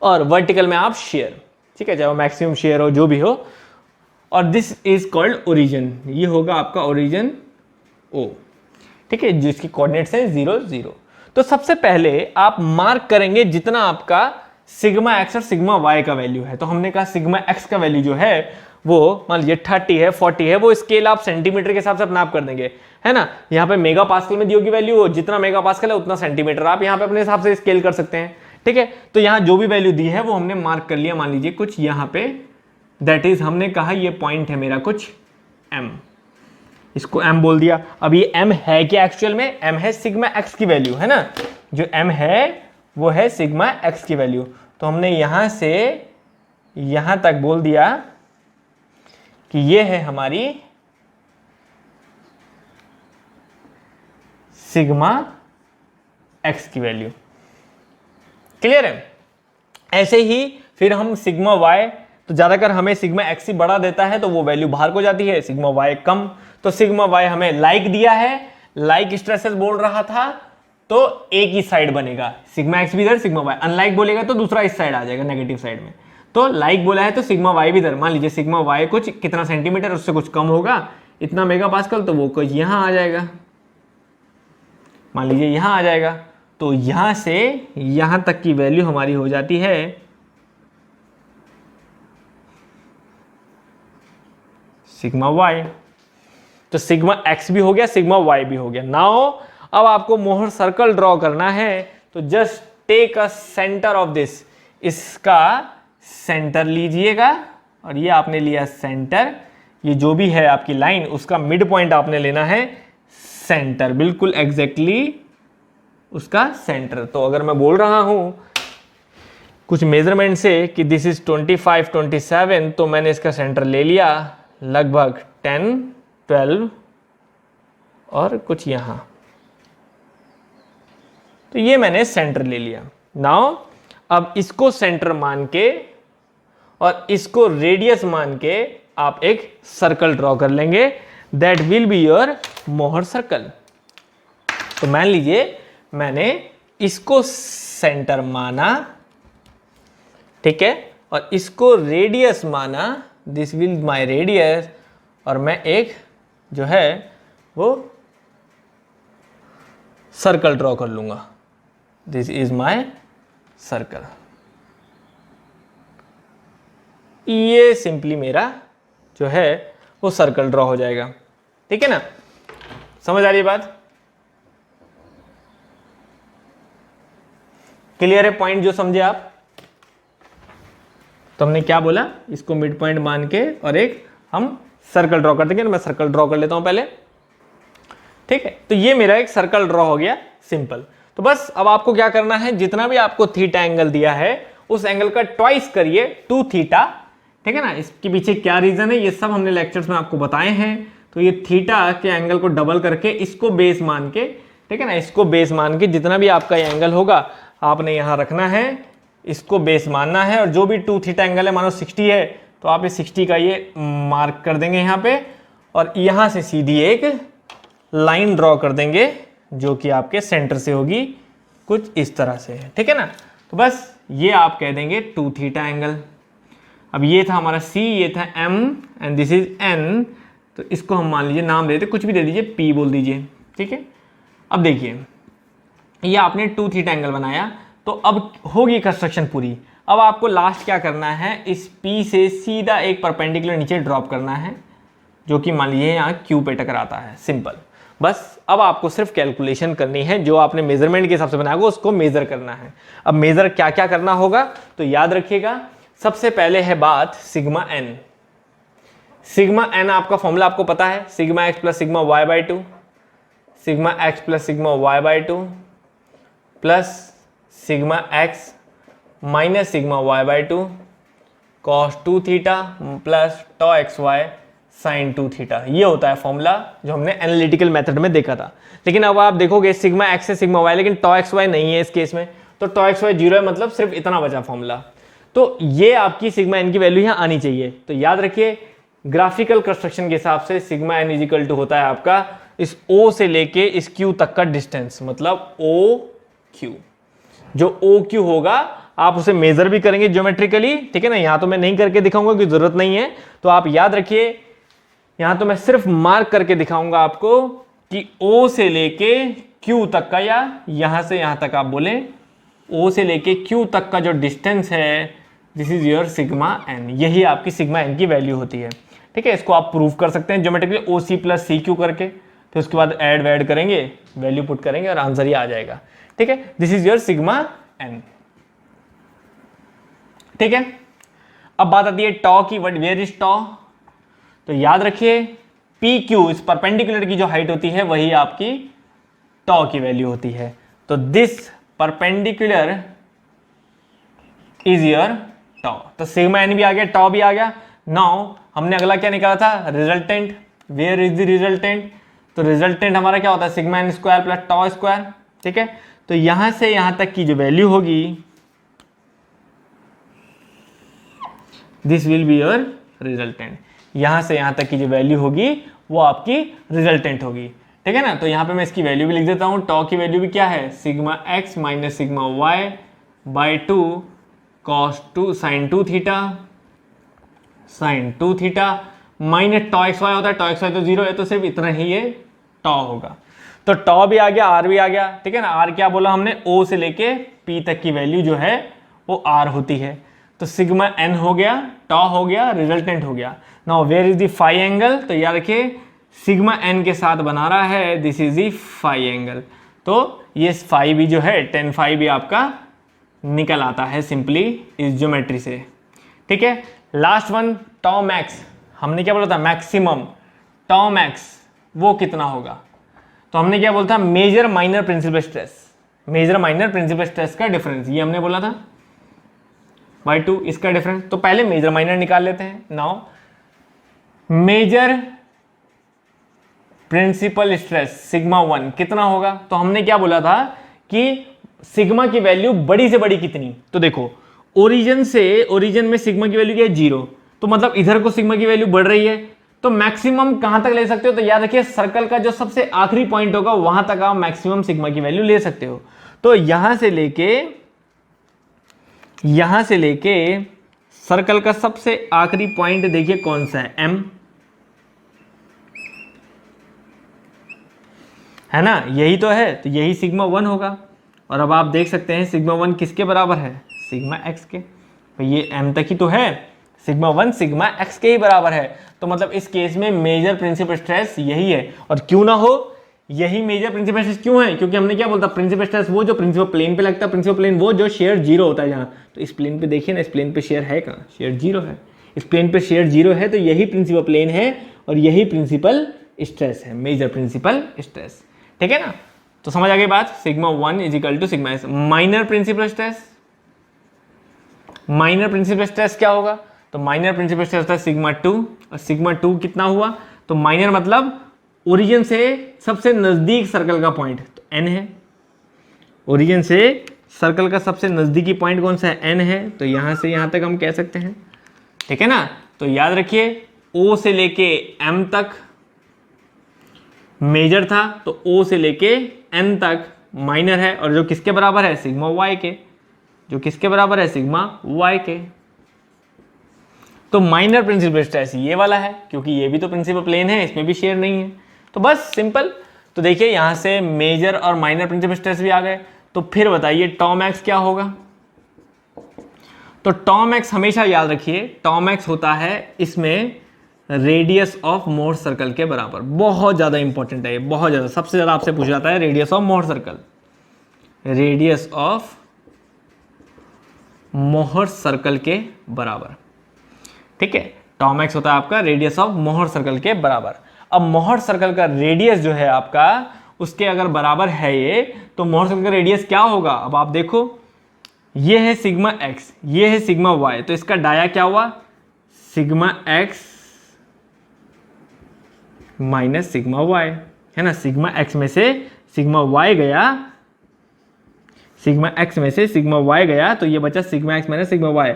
और वर्टिकल में आप शेयर, ठीक है, चाहे वो मैक्सिमम शेयर हो जो भी हो। और दिस इज कॉल्ड ओरिजिन, ये होगा आपका ओरिजिन ओ, ठीक है, जिसकी कोऑर्डिनेट्स हैं 0 0। तो सबसे पहले आप मार्क करेंगे जितना आपका सिग्मा एक्स और सिग्मा वाई का वैल्यू है। तो हमने कहा सिग्मा एक्स का वैल्यू जो है वो मान लीजिए 30 है, 40 है, वो स्केल आप सेंटीमीटर के हिसाब से नाप कर देंगे, है ना। यहाँ पे मेगा पास्कल में दी होगी वैल्यू, जितना मेगा पास्कल है उतना सेंटीमीटर, आप यहाँ पे अपने हिसाब से स्केल कर सकते हैं, ठीक है। तो यहाँ जो भी वैल्यू दी है वो हमने मार्क कर लिया, मान लीजिए कुछ यहाँ पे, दैट इज हमने कहा ये पॉइंट है मेरा कुछ m, इसको m बोल दिया। अब ये m है क्या एक्चुअल में, m है सिग्मा x की वैल्यू, है ना, जो m है वो है सिग्मा x की वैल्यू। तो हमने यहां से यहां तक बोल दिया कि ये है हमारी सिग्मा x की वैल्यू, क्लियर है। ऐसे ही फिर हम सिग्मा y, तो ज्यादातर हमें सिग्मा x ही बड़ा देता है तो वो वैल्यू बाहर को जाती है, सिग्मा y कम। तो सिग्मा y हमें लाइक दिया है, लाइक स्ट्रेसेस बोल रहा था तो एक ही साइड बनेगा, सिग्मा x भी इधर सिग्मा y, अनलाइक बोलेगा तो दूसरा इस साइड आ जाएगा नेगेटिव साइड में। तो लाइक बोला है तो सिग्मा y भी इधर, मान लीजिए सिग्मा y कुछ कितना सेंटीमीटर, उससे कुछ कम होगा, इतना मेगा पास्कल, तो वो कुछ यहां आ जाएगा, मान लीजिए यहां आ जाएगा। तो यहां से यहां तक की वैल्यू हमारी हो जाती है सिग्मा y। तो सिग्मा x भी हो गया, सिग्मा y भी हो गया। नाउ अब आपको मोहर सर्कल ड्रॉ करना है, तो just take a centre of this, इसका सेंटर लीजिएगा, और ये आपने लिया सेंटर, ये जो भी है आपकी लाइन उसका मिड पॉइंट आपने लेना है सेंटर, बिल्कुल एग्जैक्टली उसका सेंटर। तो अगर मैं बोल रहा हूं कुछ मेजरमेंट से कि दिस इज 25 27, तो मैंने इसका सेंटर ले लिया लगभग 10 12 और कुछ यहां, तो ये मैंने सेंटर ले लिया। नाउ अब इसको सेंटर मान के और इसको रेडियस मान के आप एक सर्कल ड्रॉ कर लेंगे, that will be your Mohr circle. तो मान लीजिए मैंने इसको सेंटर माना, ठीक है, और इसको रेडियस माना, दिस विल माय रेडियस, और मैं एक जो है वो सर्कल ड्रॉ कर लूंगा, दिस इज माय सर्कल। ये सिंपली मेरा जो है वो सर्कल ड्रॉ हो जाएगा, ठीक है ना। समझ आ रही है बात, क्लियर है पॉइंट जो समझे आप। तो हमने क्या बोला, इसको मिड पॉइंट मान के और एक हम सर्कल ड्रॉ कर देंगे। मैं सर्कल ड्रॉ कर लेता हूं पहले, ठीक है। तो ये मेरा एक सर्कल ड्रॉ हो गया सिंपल। तो बस अब आपको क्या करना है, जितना भी आपको थीटा एंगल दिया है उस एंगल का ट्वाइस करिए 2 थीटा, ठीक है ना। इसके पीछे क्या रीजन है ये सब हमने लेक्चर्स में आपको बताए हैं। तो ये थीटा के एंगल को डबल करके इसको बेस मान के, ठीक है ना, इसको बेस मान के जितना भी आपका ये एंगल होगा आपने यहां रखना है, इसको बेस मानना है। और जो भी 2 थीटा एंगल है, मानो 60 है, तो आप इस 60 का ये मार्क कर देंगे यहाँ पे, और यहां से सीधी एक लाइन ड्रॉ कर देंगे जो कि आपके सेंटर से होगी कुछ इस तरह से, ठीक है ना। तो बस ये आप कह देंगे 2 थीटा एंगल। अब ये था हमारा C, ये था M and this is N। तो इसको हम मान लीजिए नाम देते, कुछ भी दे दीजिए, P बोल दीजिए, ठीक है। अब देखिए ये आपने 2 थीटा एंगल बनाया, तो अब होगी कंस्ट्रक्शन पूरी। अब आपको लास्ट क्या करना है, इस P से सीधा एक परपेंडिकुलर नीचे ड्रॉप करना है, जो कि मान लीजिए यहाँ Q पे टकराता है, सिंपल। बस अब आपको सिर्फ कैलकुलेशन करनी है, जो आपने मेजरमेंट के हिसाब से बनाया होगा उसको मेजर करना है। अब मेजर क्या क्या करना होगा, तो याद रखिएगा, सबसे पहले है बात सिग्मा n। सिग्मा n आपका फॉर्मूला आपको पता है, sigma x plus sigma y by 2, sigma x plus sigma y by 2 plus sigma x minus sigma y by 2 cos 2 theta plus tau x y sine 2 theta. ये होता है formula जो हमने analytical method में देखा था। लेकिन अब आप देखोगे सिग्मा x है सिग्मा y, लेकिन टॉ एक्स वाई नहीं है इस केस में, तो टॉ एक्स वाई 0 है, मतलब सिर्फ इतना बचा फॉर्मूला। तो ये आपकी सिग्मा एन की वैल्यू यहाँ आनी चाहिए। तो याद रखिए ग्राफिकल कंस्ट्रक्शन के हिसाब से sigma n is equal to होता है आपका इस O से लेके इस Q तक का डिस्टेंस, मतलब OQ। जो OQ होगा आप उसे मेजर भी करेंगे ज्योमेट्रिकली, ठीक है ना। यहां तो मैं नहीं करके दिखाऊंगा क्योंकि जरूरत नहीं है, तो आप याद रखिए यहां तो मैं सिर्फ मार्क करके दिखाऊंगा आपको कि O से लेके Q तक का, या यहां से यहां तक आप बोले O से लेके Q तक का जो डिस्टेंस है, this is your sigma n. यही आपकी सिग्मा एन की वैल्यू होती है, ठीक है। इसको आप प्रूव कर सकते हैं ज्योमेट्रिकली OC प्लस CQ करके, फिर उसके बाद ऐड वैड करेंगे, वैल्यू पुट करेंगे और आंसर ही आ जाएगा, ठीक है। This is your sigma n, ठीक है। अब बात आती है टॉ की, व्हाट वेयर इज टॉ। तो याद रखिए PQ इस परपेंडिकुलर की जो हाइट होती है वही आपकी टॉ की वैल्यू होती है। तो दिस परपेंडिकुलर इज योर टॉ। तो सिग्मा एन भी आ गया, टॉ भी आ गया। नाउ हमने अगला क्या निकाला था, resultant. Where is the resultant. तो रिजल्टेंट हमारा क्या होता है, sigma n square plus tau square, ठीक है। तो यहां से यहां तक की जो वैल्यू होगी, this will be your resultant. यहां से यहां तक की जो वैल्यू होगी वो आपकी रिजल्टेंट होगी, ठीक है ना। तो यहां पे मैं इसकी वैल्यू भी लिख देता हूं। टॉ की वैल्यू भी क्या है, sigma x minus sigma y by 2 cos 2 sin 2 theta sin 2 theta minus tau x y होता है, टॉ एक्स वाई तो 0 है, तो सिर्फ इतना ही ये टॉ होगा। तो टॉ भी आ गया, आर भी आ गया, ठीक है ना। आर क्या बोला हमने, O से लेके P तक की वैल्यू जो है वो आर होती है। तो सिग्मा एन हो गया, टॉ हो गया, रिजल्टेंट हो गया। Now where is the phi angle. तो याद रखिए सिग्मा एन के साथ बना रहा है, this is the phi angle. तो ये फाई भी जो है tan फाई भी आपका निकल आता है सिंपली इस ज्योमेट्री से, ठीक है। लास्ट वन टॉ मैक्स। हमने क्या बोला था, मैक्सिमम टॉ मैक्स वो कितना होगा। तो हमने क्या बोला था, major minor principal stress, major minor principal stress का डिफरेंस, ये हमने बोला था बाई 2 इसका डिफरेंस। तो पहले मेजर माइनर निकाल लेते हैं। Now major principal stress sigma 1 कितना होगा। तो हमने क्या बोला था कि सिग्मा की वैल्यू बड़ी से बड़ी कितनी। तो देखो ओरिजिन में सिग्मा की वैल्यू क्या है, 0। तो मतलब इधर को सिग्मा की वैल्यू बढ़ रही है, तो मैक्सिमम कहां तक ले सकते हो। तो याद रखिए सर्कल का जो सबसे आखिरी पॉइंट होगा वहां तक आप मैक्सिमम सिग्मा की वैल्यू ले सकते हो। तो यहां से लेके सर्कल का सबसे आखिरी पॉइंट देखिए कौन सा है, M, है ना, यही तो है। तो यही सिग्मा 1 होगा। और अब आप देख सकते हैं सिग्मा 1 किसके बराबर है, सिग्मा x के। तो ये M तक ही तो है, सिग्मा 1 सिग्मा x के ही बराबर है। तो मतलब इस केस में मेजर प्रिंसिपल स्ट्रेस यही है। और क्यों ना हो, यही मेजर प्रिंसिपल स्ट्रेस क्यों है, क्योंकि हमने क्या बोलता, प्रिंसिपल स्ट्रेस वो जो प्रिंसिपल प्लेन पे लगता है, प्रिंसिपल प्लेन वो जो शेयर 0 होता है जहाँ। तो इस प्लेन पे देखिए ना, इस प्लेन पे शेयर है कहाँ, शेयर 0 है। इस प्लेन पे शेयर 0 है, तो यही प्रिंसिपल प्लेन है और यही प्रिंसिपल स्ट्रेस है, मेजर प्रिंसिपल स्ट्रेस, ठीक है ना। तो समझ आ गई बात। Sigma 1 is equal to sigma s. Minor principal stress, minor principal stress क्या होगा। तो माइनर प्रिंसिपल स्ट्रेस होता है सिग्मा 2। और सिग्मा 2 कितना हुआ, तो माइनर मतलब ओरिजिन से सबसे नजदीक सर्कल का पॉइंट, तो n है। ओरिजिन से सर्कल का सबसे नजदीकी पॉइंट कौन सा है, n है। तो यहां से यहां तक हम कह सकते हैं, ठीक है ना। तो याद रखिए O से लेके M तक मेजर था, तो O से लेके N तक माइनर है। और जो किसके बराबर है, सिग्मा y के, जो किसके बराबर है, सिग्मा y के। तो माइनर प्रिंसिपल स्ट्रेस ये वाला है, क्योंकि ये भी तो प्रिंसिपल प्लेन है, इसमें भी शेयर नहीं है। तो बस सिंपल। तो देखिए यहां से मेजर और माइनर प्रिंसिपल स्ट्रेस भी आ गए। तो फिर बताइए टॉ मैक्स क्या होगा। तो टॉ मैक्स हमेशा याद रखिए, टॉ मैक्स होता है इसमें रेडियस ऑफ मोर सर्कल के बराबर। बहुत ज्यादा इंपॉर्टेंट है ये, बहुत ज्यादा, सबसे ज्यादा आपसे पूछा जाता है radius of more circle, radius of Mohr circle के बराबर, ठीक है। टॉ मैक्स होता है आपका रेडियस ऑफ मोहर सर्कल के बराबर। अब मोहर सर्कल का रेडियस जो है आपका, उसके अगर बराबर है ये, तो मोहर सर्कल का रेडियस क्या होगा। अब आप देखो, ये है सिग्मा एक्स, ये है सिग्मा वाई, तो इसका डाया क्या हुआ, sigma x minus sigma y, है ना। सिग्मा एक्स में से सिग्मा वाई गया, सिग्मा एक्स में से सिग्मा वाई गया, तो ये बचा sigma x minus sigma y.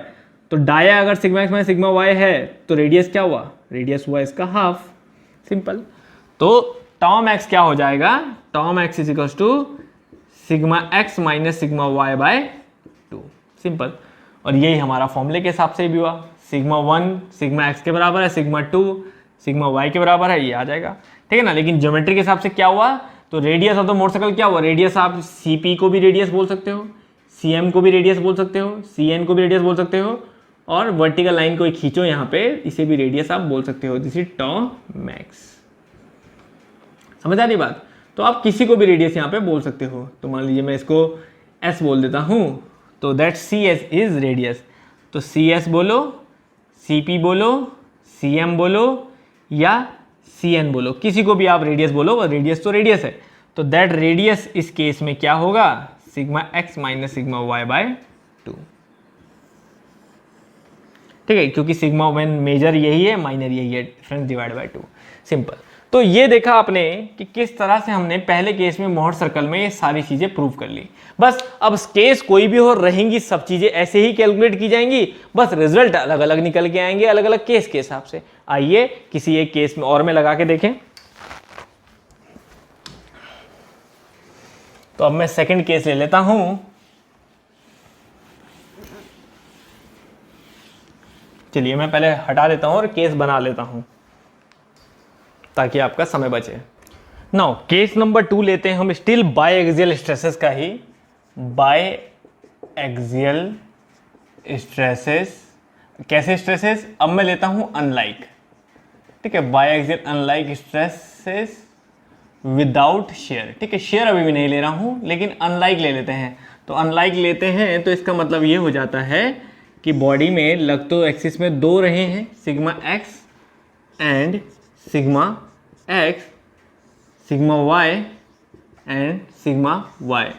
तो डाया अगर sigma x minus sigma y है तो रेडियस क्या हुआ, रेडियस हुआ इसका हाफ, सिंपल। तो टॉम एक्स क्या हो जाएगा, tau max is equal to sigma x minus sigma y by 2, simple. और यही हमारा फॉर्मूले के हिसाब से भी हुआ, सिग्मा 1 सिग्मा एक्स के बराबर है, सिग्मा 2 सिग्मा वाई के बराबर है, ये आ जाएगा, ठीक है ना। लेकिन ज्योमेट्री के हिसाब से क्या हुआ, तो radius of the motor circle क्या हुआ, रेडियस आप सीपी को भी रेडियस बोल सकते हो, सीएम को भी रेडियस बोल सकते हो, सीएन को भी रेडियस बोल सकते हो, और वर्टिकल लाइन को खींचो यहाँ पे, इसे भी रेडियस आप बोल सकते हो, दिस इज टॉम एक्स। समझ आ रही बात। तो आप किसी को भी रेडियस यहाँ पे बोल सकते हो। तो मान लीजिए मैं इसको एस बोल देता हूँ, तो that C S is radius. तो सी एस बोलो, सी पी बोलो, सी एम बोलो या सी एन बोलो, किसी को भी आप रेडियस बोलो, रेडियस तो रेडियस है। तो दैट रेडियस इस केस में क्या होगा, sigma x minus sigma y by 2, ठीक है, क्योंकि सिग्मा वन मेजर यही है, माइनर यही है, डिफरेंस डिवाइड बाय 2, सिंपल। तो ये देखा आपने कि किस तरह से हमने पहले केस में मोहर सर्कल में ये सारी चीजें प्रूव कर ली। बस अब केस कोई भी हो, रहेंगी सब चीजें ऐसे ही कैलकुलेट की जाएंगी, बस रिजल्ट अलग अलग निकल के आएंगे अलग अलग केस के हिसाब से। आइए किसी एक केस में और में लगा के देखें। तो अब मैं सेकंड केस ले लेता हूं। चलिए मैं पहले हटा देता हूं और केस बना लेता हूं ताकि आपका समय बचे। नाउ केस नंबर 2 लेते हैं हम, स्टिल बाय एक्सियल स्ट्रेसेस का ही, बाय एक्सियल स्ट्रेसेस। कैसे स्ट्रेसेस, अब मैं लेता हूं अनलाइक, ठीक है, biaxial unlike stresses without shear, ठीक है, शेयर अभी भी नहीं ले रहा हूं लेकिन अनलाइक ले लेते हैं। तो अनलाइक लेते हैं तो इसका मतलब ये हो जाता है कि बॉडी में लग तो एक्सिस में दो रहे हैं, sigma x and sigma x, sigma y and sigma y.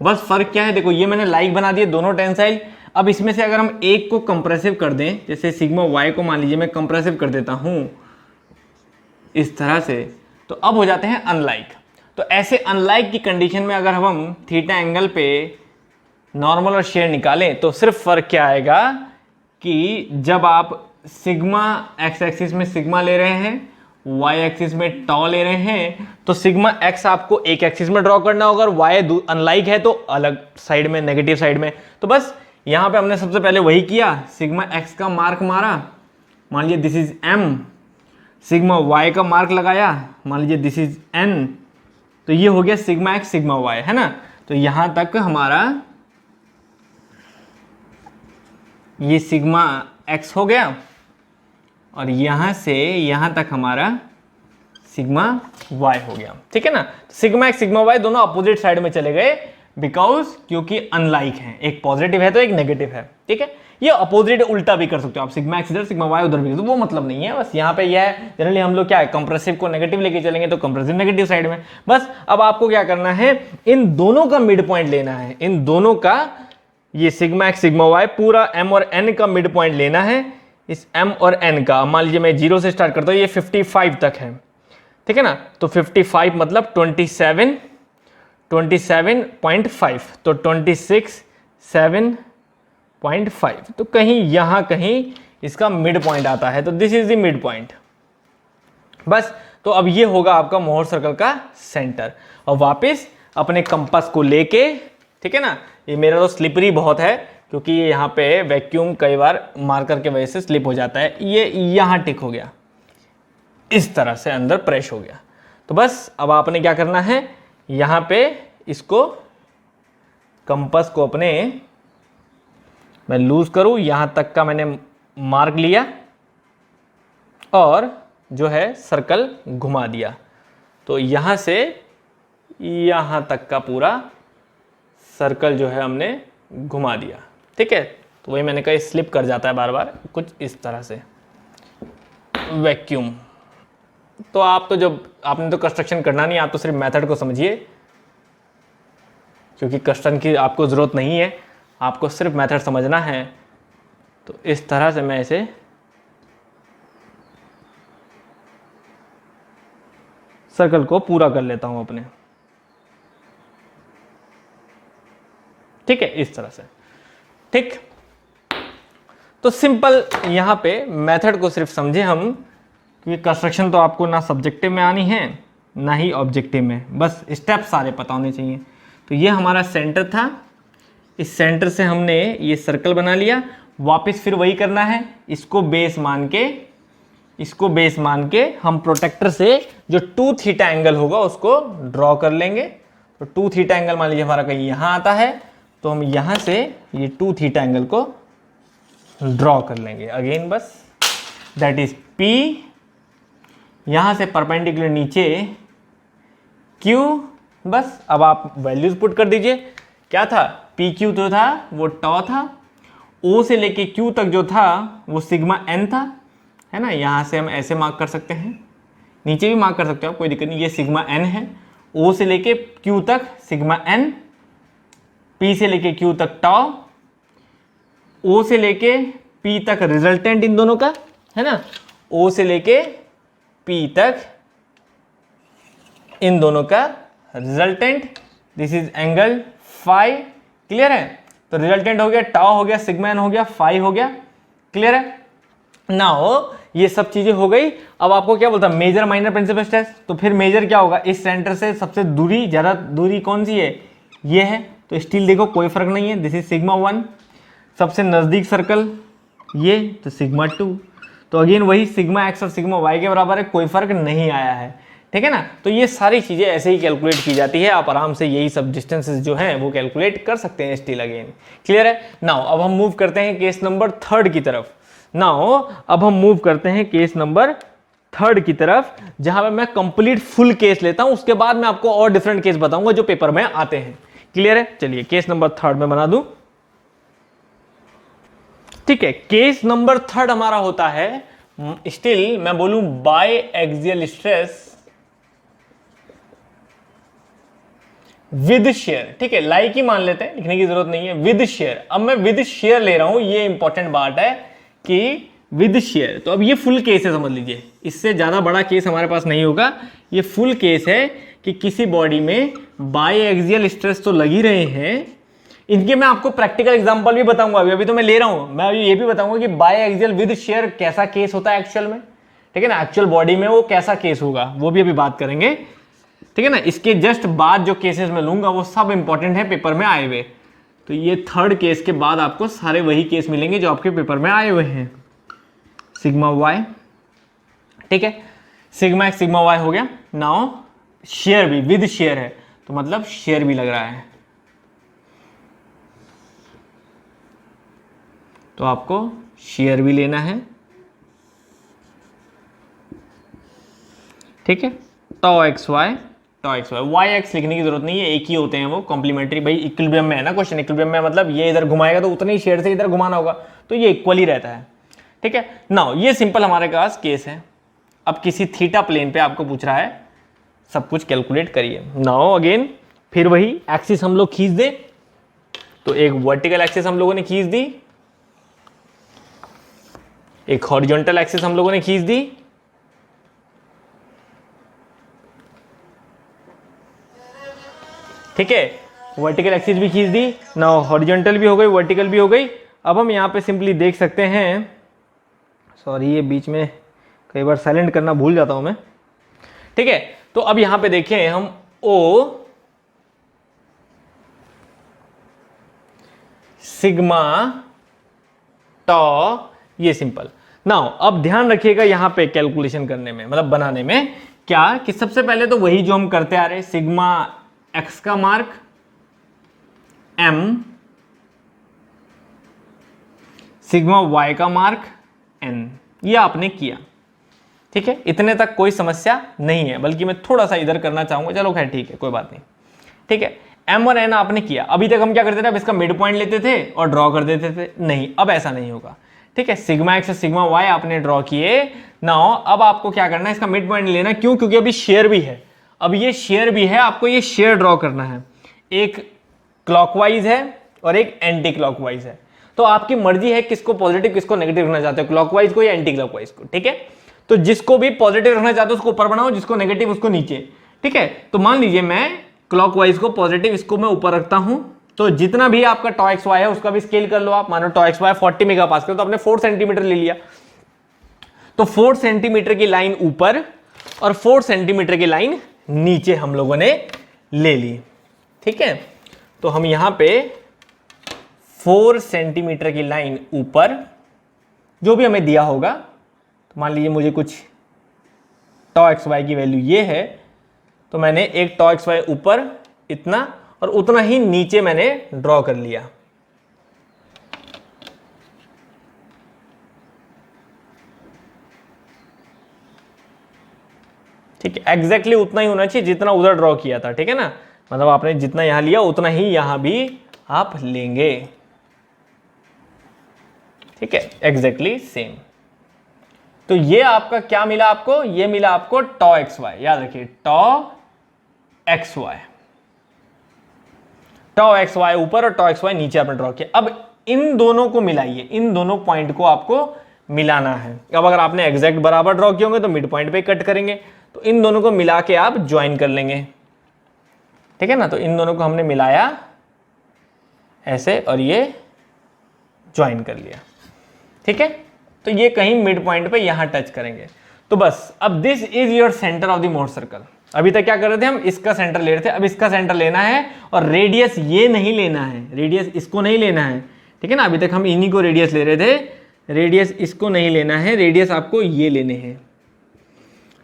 बस फर्क क्या है, देखो ये मैंने लाइक बना दिए दोनों टेंसाइल। अब इसमें से अगर हम एक को कंप्रेसिव कर दें, जैसे सिग्मा वाई को मान लीजिए मैं कंप्रेसिव कर देता हूं इस तरह से, तो अब हो जाते हैं अनलाइक। तो ऐसे अनलाइक की कंडीशन में अगर हम थीटा एंगल पे नॉर्मल और शेयर निकालें तो सिर्फ फर्क क्या आएगा कि जब आप सिग्मा एक्स एक्सिस में सिग्मा ले रहे हैं, वाई एक्सिस में टॉ ले रहे हैं, तो सिग्मा एक्स आपको एक एक्सिस में ड्रॉ करना होगा और वाई अनलाइक है तो अलग साइड में, नेगेटिव साइड में। तो बस यहां पे हमने सबसे पहले वही किया, सिग्मा एक्स का मार्क मारा, मान लीजिए this is M, sigma y का मार्क लगाया, मान लीजिए दिस इज एन, तो ये हो गया सिग्मा एक्स सिग्मा वाई, है ना। तो यहां तक हमारा ये सिग्मा एक्स हो गया और यहां से यहां तक हमारा सिग्मा वाई हो गया, ठीक है ना। सिग्मा एक्स सिग्मा वाई दोनों अपोजिट साइड में चले गए, बिकॉज क्योंकि अनलाइक है, एक पॉजिटिव है तो एक नेगेटिव है, ठीक है। ये अपोजिट उल्टा भी कर सकते हो आप, सिग्मा एक्स इधर सिग्मा वाई उधर भी, तो वो मतलब नहीं है। बस यहाँ पे यह है, जनरली हम लोग क्या है, कंप्रेसिव को नेगेटिव लेके चलेंगे तो कंप्रेसिव नेगेटिव साइड में। बस अब आपको क्या करना है, इन दोनों का मिड पॉइंट लेना है, इन दोनों का, ये सिग्मा एक्स सिग्मा वाई पूरा एम और एन का मिड पॉइंट लेना है। इस एम और एन का मान लीजिए मैं 0 से स्टार्ट करता हूँ, ये 55 तक है, ठीक है ना। तो 55 मतलब 27.5, तो 26.7.5, तो कहीं यहां कहीं इसका मिड पॉइंट आता है, तो this is the mid point. बस तो अब ये होगा आपका मोहर सर्कल का सेंटर। और वापस अपने कंपास को लेके, ठीक है ना, ये मेरा तो स्लिपरी बहुत है क्योंकि ये यहाँ पे वैक्यूम कई बार मार्कर के वजह से स्लिप हो जाता है, ये यहाँ टिक हो गया, इस तरह से अंदर प्रेस हो गया। तो बस अब आपने क्या करना है, यहाँ पे इसको कंपास को अपने, मैं लूज करूँ, यहाँ तक का मैंने मार्क लिया और जो है सर्कल घुमा दिया, तो यहाँ से यहाँ तक का पूरा सर्कल जो है हमने घुमा दिया, ठीक है। तो वही मैंने कहा स्लिप कर जाता है बार बार, कुछ इस तरह से वैक्यूम। तो आप तो जब आपने तो कंस्ट्रक्शन करना नहीं, आप तो सिर्फ मेथड को समझिए, क्योंकि कंस्ट्रक्शन की आपको ज़रूरत नहीं है, आपको सिर्फ मेथड समझना है। तो इस तरह से मैं इसे सर्कल को पूरा कर लेता हूं अपने, ठीक है, इस तरह से, ठीक। तो सिंपल यहाँ पे मेथड को सिर्फ समझे हम, क्योंकि कंस्ट्रक्शन तो आपको ना सब्जेक्टिव में आनी है ना ही ऑब्जेक्टिव में, बस स्टेप सारे पता होने चाहिए। तो ये हमारा सेंटर था, इस सेंटर से हमने ये सर्कल बना लिया, वापस फिर वही करना है, इसको बेस मान के हम प्रोटेक्टर से जो 2 थीटा एंगल होगा उसको ड्रॉ कर लेंगे। तो 2 थीटा एंगल मान लीजिए हमारा कहीं यहाँ आता है, तो हम यहाँ से ये 2 थीटा एंगल को ड्रॉ कर लेंगे। अगेन बस दैट इज P, यहाँ से परपेंडिकुलर नीचे Q, बस अब आप वैल्यूज पुट कर दीजिए। क्या था, PQ जो था वो टॉ था, O से लेके Q तक जो था वो सिग्मा n था, है ना। यहाँ से हम ऐसे मार्क कर सकते हैं, नीचे भी मार्क कर सकते हो आप, कोई दिक्कत नहीं। ये सिग्मा n है, O से लेके Q तक सिग्मा n, P से लेके Q तक टॉ, O से लेके P तक रिजल्टेंट इन दोनों का, है ना। O से लेके P तक इन दोनों का resultant, this is angle phi. Clear है, तो रिजल्टेंट हो गया, टाउ हो गया, सिग्मा एन हो गया, फाई हो गया। क्लियर है। नाउ ये सब चीजें हो गई। अब आपको क्या बोलता है, मेजर माइनर प्रिंसिपल स्ट्रेस। तो फिर मेजर क्या होगा, इस सेंटर से सबसे दूरी, ज्यादा दूरी कौन सी है, ये है। तो स्टिल देखो कोई फर्क नहीं है, दिस इज सिग्मा 1। सबसे नजदीक सर्कल ये, तो सिग्मा 2। तो अगेन वही सिग्मा एक्स और सिग्मा वाई के बराबर है, कोई फर्क नहीं आया है, ठीक है ना। तो ये सारी चीजें ऐसे ही कैलकुलेट की जाती है, आप आराम से यही सब डिस्टेंसेस जो हैं वो कैलकुलेट कर सकते हैं स्टिल अगेन। क्लियर है। नाउ अब हम मूव करते हैं केस नंबर 3 की तरफ। की तरफ, जहां पे मैं कंप्लीट फुल केस लेता हूं, उसके बाद मैं आपको और डिफरेंट केस बताऊंगा जो पेपर में आते हैं। क्लियर है। चलिए केस नंबर 3 में बना दूं। ठीक है, केस नंबर 3 हमारा होता है, स्टिल मैं बोलूं biaxial stress with shear. ठीक है, लाइक ही मान लेते हैं, लिखने की जरूरत नहीं है। विद शेयर, अब मैं विद शेयर ले रहा हूं, ये इंपॉर्टेंट बात है कि विद शेयर। तो अब ये फुल केस है, समझ लीजिए, इससे ज्यादा बड़ा केस हमारे पास नहीं होगा। ये फुल केस है कि किसी बॉडी में बाय एक्सियल स्ट्रेस तो लग ही रहे हैं। इनके मैं आपको प्रैक्टिकल एग्जांपल भी बताऊंगा, अभी तो मैं ले रहा हूं। मैं अभी ये भी बताऊंगा कि बाय एक्सियल विद शेयर कैसा केस होता है एक्चुअल में, ठीक है ना। एक्चुअल बॉडी में वो कैसा केस होगा वो भी अभी बात करेंगे, ठीक है ना। इसके जस्ट बाद जो केसेस मैं लूंगा वो सब इंपॉर्टेंट है पेपर में आए हुए। तो ये 3rd केस के बाद आपको सारे वही केस मिलेंगे जो आपके पेपर में आए हुए हैं। सिग्मा वाई, ठीक है, सिग्मा एक्स सिग्मा वाई हो गया। नाउ शेयर भी विद शेयर है, तो मतलब शेयर भी लग रहा है, तो आपको शेयर भी लेना है। ठीक है, टॉ एक्स वाई, वाई एक्स लिखने की जरूरत नहीं है, एक ही होते हैं वो, कॉम्प्लीमेंट्री। भाई इक्विलिब्रियम में है ना क्वेश्चन, इक्विलिब्रियम में मतलब ये इधर घुमाएगा तो उतने ही शेयर से इधर घुमाना होगा, तो ये इक्वल ही रहता है। ठीक है, नाउ ये सिंपल हमारे पास केस है। अब किसी थीटा प्लेन पे आपको पूछ रहा है, सब कुछ कैलकुलेट करिए। नाउ अगेन फिर वही एक्सिस हम लोग खींच दें, तो एक वर्टिकल एक्सिस हम लोगों ने खींच दी, एक हॉरिजॉन्टल एक्सिस हम लोगों ने खींच दी, ठीक है, वर्टिकल एक्सिस भी खींच दी। नाउ हॉरिजॉन्टल भी हो गई, वर्टिकल भी हो गई। अब हम यहां पे सिंपली देख सकते हैं, सॉरी ये बीच में कई बार साइलेंट करना भूल जाता हूं मैं। ठीक है, तो अब यहां पे देखें हम O सिग्मा टॉ, ये सिंपल। नाउ अब ध्यान रखिएगा यहां पे कैलकुलेशन करने में, मतलब बनाने में, क्या कि सबसे पहले तो वही जो हम करते आ रहे, सिग्मा एक्स का मार्क m, सिग्मा y का मार्क n, ये आपने किया। ठीक है, इतने तक कोई समस्या नहीं है, बल्कि मैं थोड़ा सा इधर करना चाहूंगा, चलो खैर ठीक है, कोई बात नहीं। ठीक है, m और n आपने किया। अभी तक हम क्या करते थे, अब इसका मिड पॉइंट लेते थे और ड्रॉ कर देते थे, नहीं अब ऐसा नहीं होगा। ठीक है, सिग्मा एक्स और सिग्मा वाई आपने ड्रॉ किए। नाउ अब आपको क्या करना है, इसका मिड पॉइंट लेना। क्यों? क्योंकि अभी शेयर भी है, अब ये शेयर भी है, आपको ये शेयर ड्रॉ करना है। एक क्लॉकवाइज है और एक एंटी क्लॉकवाइज है, तो आपकी मर्जी है किसको पॉजिटिव किसको नेगेटिव रखना चाहते हो, क्लॉकवाइज को या एंटी क्लॉकवाइज को। ठीक है, तो जिसको भी पॉजिटिव रखना चाहते हो उसको ऊपर बनाओ, जिसको नेगेटिव उसको नीचे। ठीक है, तो मान लीजिए मैं क्लॉकवाइज को पॉजिटिव, इसको मैं ऊपर रखता हूं, तो जितना भी आपका टॉ एक्स वाई है उसका भी स्केल कर लो आप। मानो टॉ एक्स वाई 40 मेगापास्कल, तो आपने 4 सेंटीमीटर ले लिया, तो 4 सेंटीमीटर की लाइन ऊपर और 4 सेंटीमीटर की लाइन नीचे हम लोगों ने ले ली। ठीक है, तो हम यहां पे 4 सेंटीमीटर की लाइन ऊपर, जो भी हमें दिया होगा, तो मान लीजिए मुझे कुछ टॉ एक्स वाई की वैल्यू ये है, तो मैंने एक टॉ एक्स वाई ऊपर इतना और उतना ही नीचे मैंने ड्रॉ कर लिया। ठीक है, एग्जैक्टली उतना ही होना चाहिए जितना उधर ड्रॉ किया था। ठीक है ना, मतलब आपने जितना यहां लिया उतना ही यहां भी आप लेंगे। ठीक है, एग्जैक्टली सेम। तो ये आपका क्या मिला आपको, ये मिला आपको टॉ एक्स वाई। याद रखिए tau x y, tau x y ऊपर और टॉ एक्स वाई नीचे आपने ड्रॉ किया। अब इन दोनों को मिलाइए, इन दोनों पॉइंट को आपको मिलाना है। अब अगर आपने एग्जैक्ट बराबर ड्रॉ किए होंगे तो मिड पॉइंट पे कट करेंगे, तो इन दोनों को मिला के आप ज्वाइन कर लेंगे। ठीक है ना, तो इन दोनों को हमने मिलाया ऐसे और ये ज्वाइन कर लिया। ठीक है, तो ये कहीं मिड पॉइंट पे यहां टच करेंगे। तो बस अब this is your centre of the more circle. अभी तक क्या कर रहे थे हम, इसका सेंटर ले रहे थे, अब इसका सेंटर लेना है और रेडियस ये नहीं लेना है, रेडियस इसको नहीं लेना है। ठीक है ना, अभी तक हम इन्हीं को रेडियस ले रहे थे, रेडियस इसको नहीं लेना है, रेडियस आपको ये लेने हैं।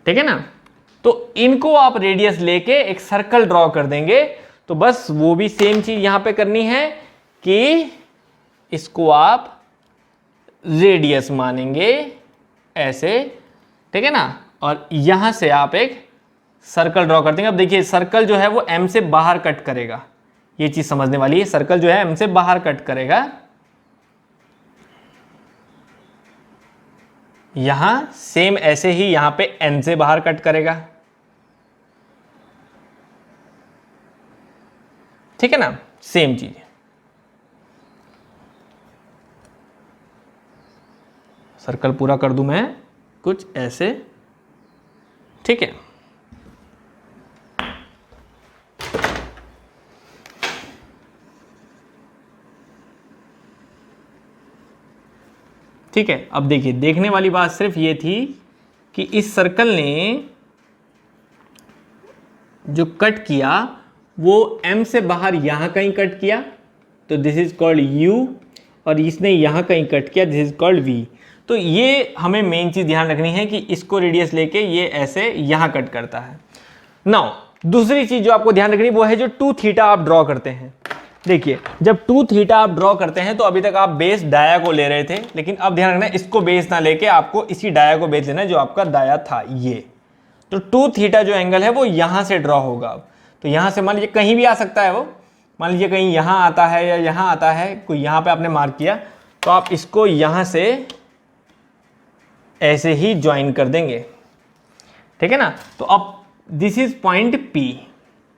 ठीक है ना, तो इनको आप रेडियस लेके एक सर्कल ड्रॉ कर देंगे। तो बस वो भी सेम चीज यहां पे करनी है कि इसको आप रेडियस मानेंगे ऐसे। ठीक है ना, और यहां से आप एक सर्कल ड्रॉ कर देंगे। अब देखिए सर्कल जो है वो एम से बाहर कट करेगा, ये चीज समझने वाली है। सर्कल जो है एम से बाहर कट करेगा, यहां सेम ऐसे ही यहां पे एन से बाहर कट करेगा। ठीक है ना, सेम चीज। सर्कल पूरा कर दूं मैं कुछ ऐसे। ठीक है, ठीक है। अब देखिए देखने वाली बात सिर्फ ये थी कि इस सर्कल ने जो कट किया वो m से बाहर यहां कहीं कट किया, तो दिस इज कॉल्ड u, और इसने यहां कहीं कट किया, दिस इज कॉल्ड v। तो ये हमें मेन चीज ध्यान रखनी है कि इसको रेडियस लेके ये ऐसे यहां कट करता है। नाउ दूसरी चीज जो आपको ध्यान रखनी वो है जो 2 थीटा आप ड्रॉ करते हैं। देखिए जब 2 थीटा आप ड्रॉ करते हैं तो अभी तक आप बेस डाया को ले रहे थे, लेकिन अब ध्यान रखना इसको बेस ना लेके आपको इसी डाया को बेस लेना है जो आपका डाया था ये। तो 2 थीटा जो एंगल है वो यहां से ड्रॉ होगा। तो यहां से मान लीजिए कहीं भी आ सकता है, वो मान लीजिए कहीं यहां आता है या यहां आता है, कोई यहां पे आपने मार्क किया, तो आप इसको यहां से ऐसे ही ज्वाइन कर देंगे। ठीक है ना, तो अब दिस इज पॉइंट P।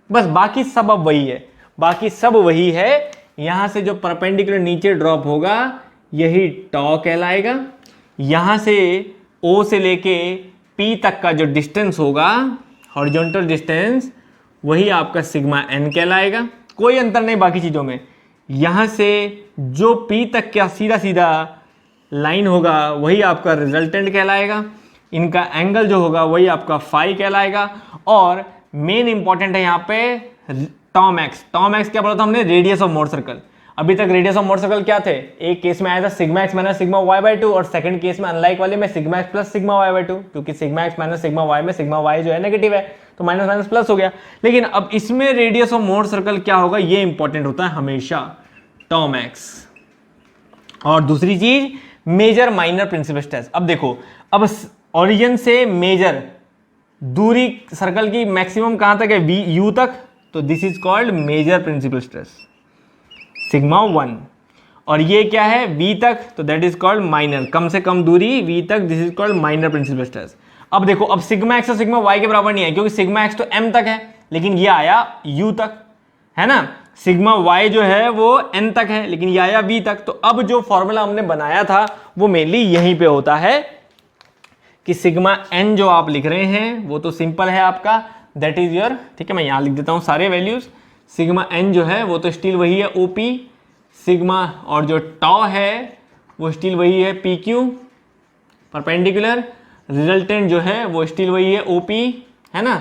बस बाकी सब अब वही है, बाकी सब वही है। यहां से जो परपेंडिकुलर नीचे ड्रॉप होगा यही टॉ कहलाएगा। यहां से O से लेके P तक का जो डिस्टेंस होगा, हॉरिजॉन्टल डिस्टेंस, वही आपका सिग्मा n कहलाएगा। कोई अंतर नहीं बाकी चीजों में। यहां से जो P तक का सीधा सीधा लाइन होगा वही आपका रिजल्टेंट कहलाएगा। इनका एंगल जो होगा वही आपका फाई कहलाएगा। और मेन इंपॉर्टेंट है यहाँ पे टॉ मैक्स। टॉ मैक्स क्या बोला था हमने, रेडियस ऑफ मोर सर्कल। अभी तक रेडियस ऑफ मोर सर्कल क्या थे, एक केस में आया था sigma x minus sigma y by 2, और सेकंड केस में अनलाइक वाले में sigma x plus sigma y by 2, क्योंकि sigma x minus sigma y में सिग्मा वाई जो है नेगेटिव है, तो माइनस माइनस प्लस हो गया। लेकिन अब इसमें रेडियस ऑफ मोर सर्कल क्या होगा, ये इंपॉर्टेंट होता है हमेशा, टॉ मैक्स। और दूसरी चीज मेजर माइनर प्रिंसिपल स्ट्रेस। अब देखो, अब ओरिजिन से मेजर दूरी सर्कल की मैक्सिमम कहां तक है, वी यू तक, तो this is called major principal stress sigma 1। और ये क्या है, v तक, तो दैट इज कॉल्ड माइनर, कम से कम दूरी v तक, this is called minor principal stress. अब देखो, अब सिग्मा एक्स और सिग्मा वाई के बराबर नहीं है, क्योंकि सिग्मा एक्स तो m तक है, लेकिन ये आया u तक, है ना। सिग्मा y जो है वो n तक है, लेकिन ये आया v तक। तो अब जो फॉर्मूला हमने बनाया था वो मेनली यहीं पे होता है कि सिग्मा n जो आप लिख रहे हैं वो तो सिंपल है आपका, दैट इज योर, ठीक है, मैं यहां लिख देता हूं सारे वैल्यूज। सिग्मा एन जो है वो तो स्टिल वही है ओपी, सिग्मा और जो टॉ है वो स्टिल वही है पी क्यू परपेंडिकुलर, रिजल्टेंट जो है वो स्टिल वही है ओपी, है ना,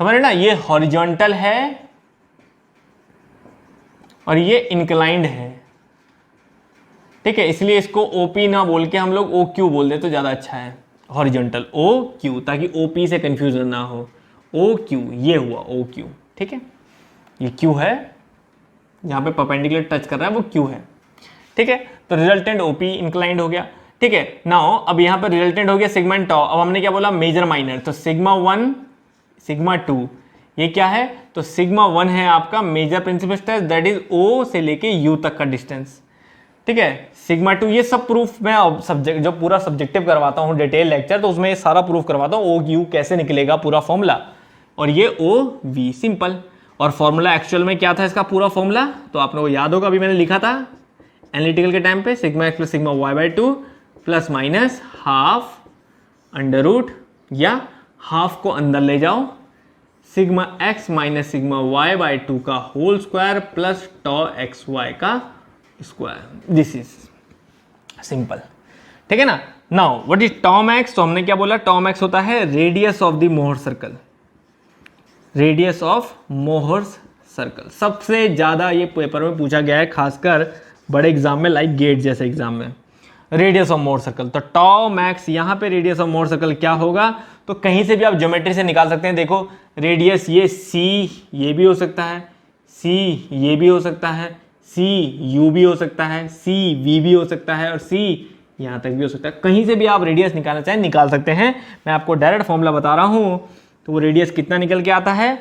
समझ रहे ना। ये हॉरिजॉन्टल है और ये इंक्लाइंड है, ठीक है, इसलिए इसको ओपी ना बोल के हम लोग ओ क्यू बोल दे तो ज़्यादा अच्छा है, हॉरिजॉन्टल ओ क्यू, ताकि ओपी से कंफ्यूजन ना हो। ओ क्यू ये हुआ ओ क्यू, ठीक है, ये क्यू है, यहाँ पे परपेंडिकुलर टच कर रहा है वो क्यू है, ठीक है। तो रिजल्टेंट ओपी इंक्लाइंड हो गया, ठीक है। नाउ अब यहाँ पे रिजल्टेंट हो गया सिग्मा एंड टॉ। अब हमने क्या बोला, मेजर माइनर, तो सिग्मा 1 सिग्मा 2 ये क्या है, तो सिग्मा 1 है आपका major principal stress, that is O से लेके यू तक का डिस्टेंस, ठीक है। सिग्मा 2 ये सब प्रूफ मैं सब्जेक्ट जो पूरा सब्जेक्टिव करवाता हूँ डिटेल लेक्चर, तो उसमें ये सारा प्रूफ करवाता हूँ, ओ यू कैसे निकलेगा पूरा फॉर्मूला, और ये ओ वी सिंपल। और फॉर्मूला एक्चुअल में क्या था इसका पूरा फॉर्मूला, तो आप लोगों को याद होगा, अभी मैंने लिखा था एनालिटिकल के टाइम पे, sigma x plus sigma y by 2 plus minus half under root, या हाफ को अंदर ले जाओ, sigma x minus sigma y by 2 का whole square plus tau x y का स्क्वायर, दिस इज सिंपल, ठीक है ना। Now what is tau max, तो हमने क्या बोला, टॉ मैक्स होता है radius of the Mohr circle, radius of Mohr circle. सबसे ज्यादा ये पेपर में पूछा गया है, खासकर बड़े एग्जाम में, लाइक गेट जैसे एग्जाम में, रेडियस ऑफ मोहर सर्कल। तो टॉ मैक्स यहाँ पे रेडियस ऑफ मोहर सर्कल क्या होगा, तो कहीं से भी आप ज्योमेट्री से निकाल सकते हैं। देखो रेडियस ये सी ये भी हो सकता है, सी ये भी हो सकता है, सी यू भी हो सकता है, सी वी भी हो सकता है, और सी यहाँ तक भी हो सकता है। कहीं से भी आप रेडियस निकालना चाहें निकाल सकते हैं। मैं आपको डायरेक्ट फॉर्मूला बता रहा हूँ, तो वो रेडियस कितना निकल के आता है,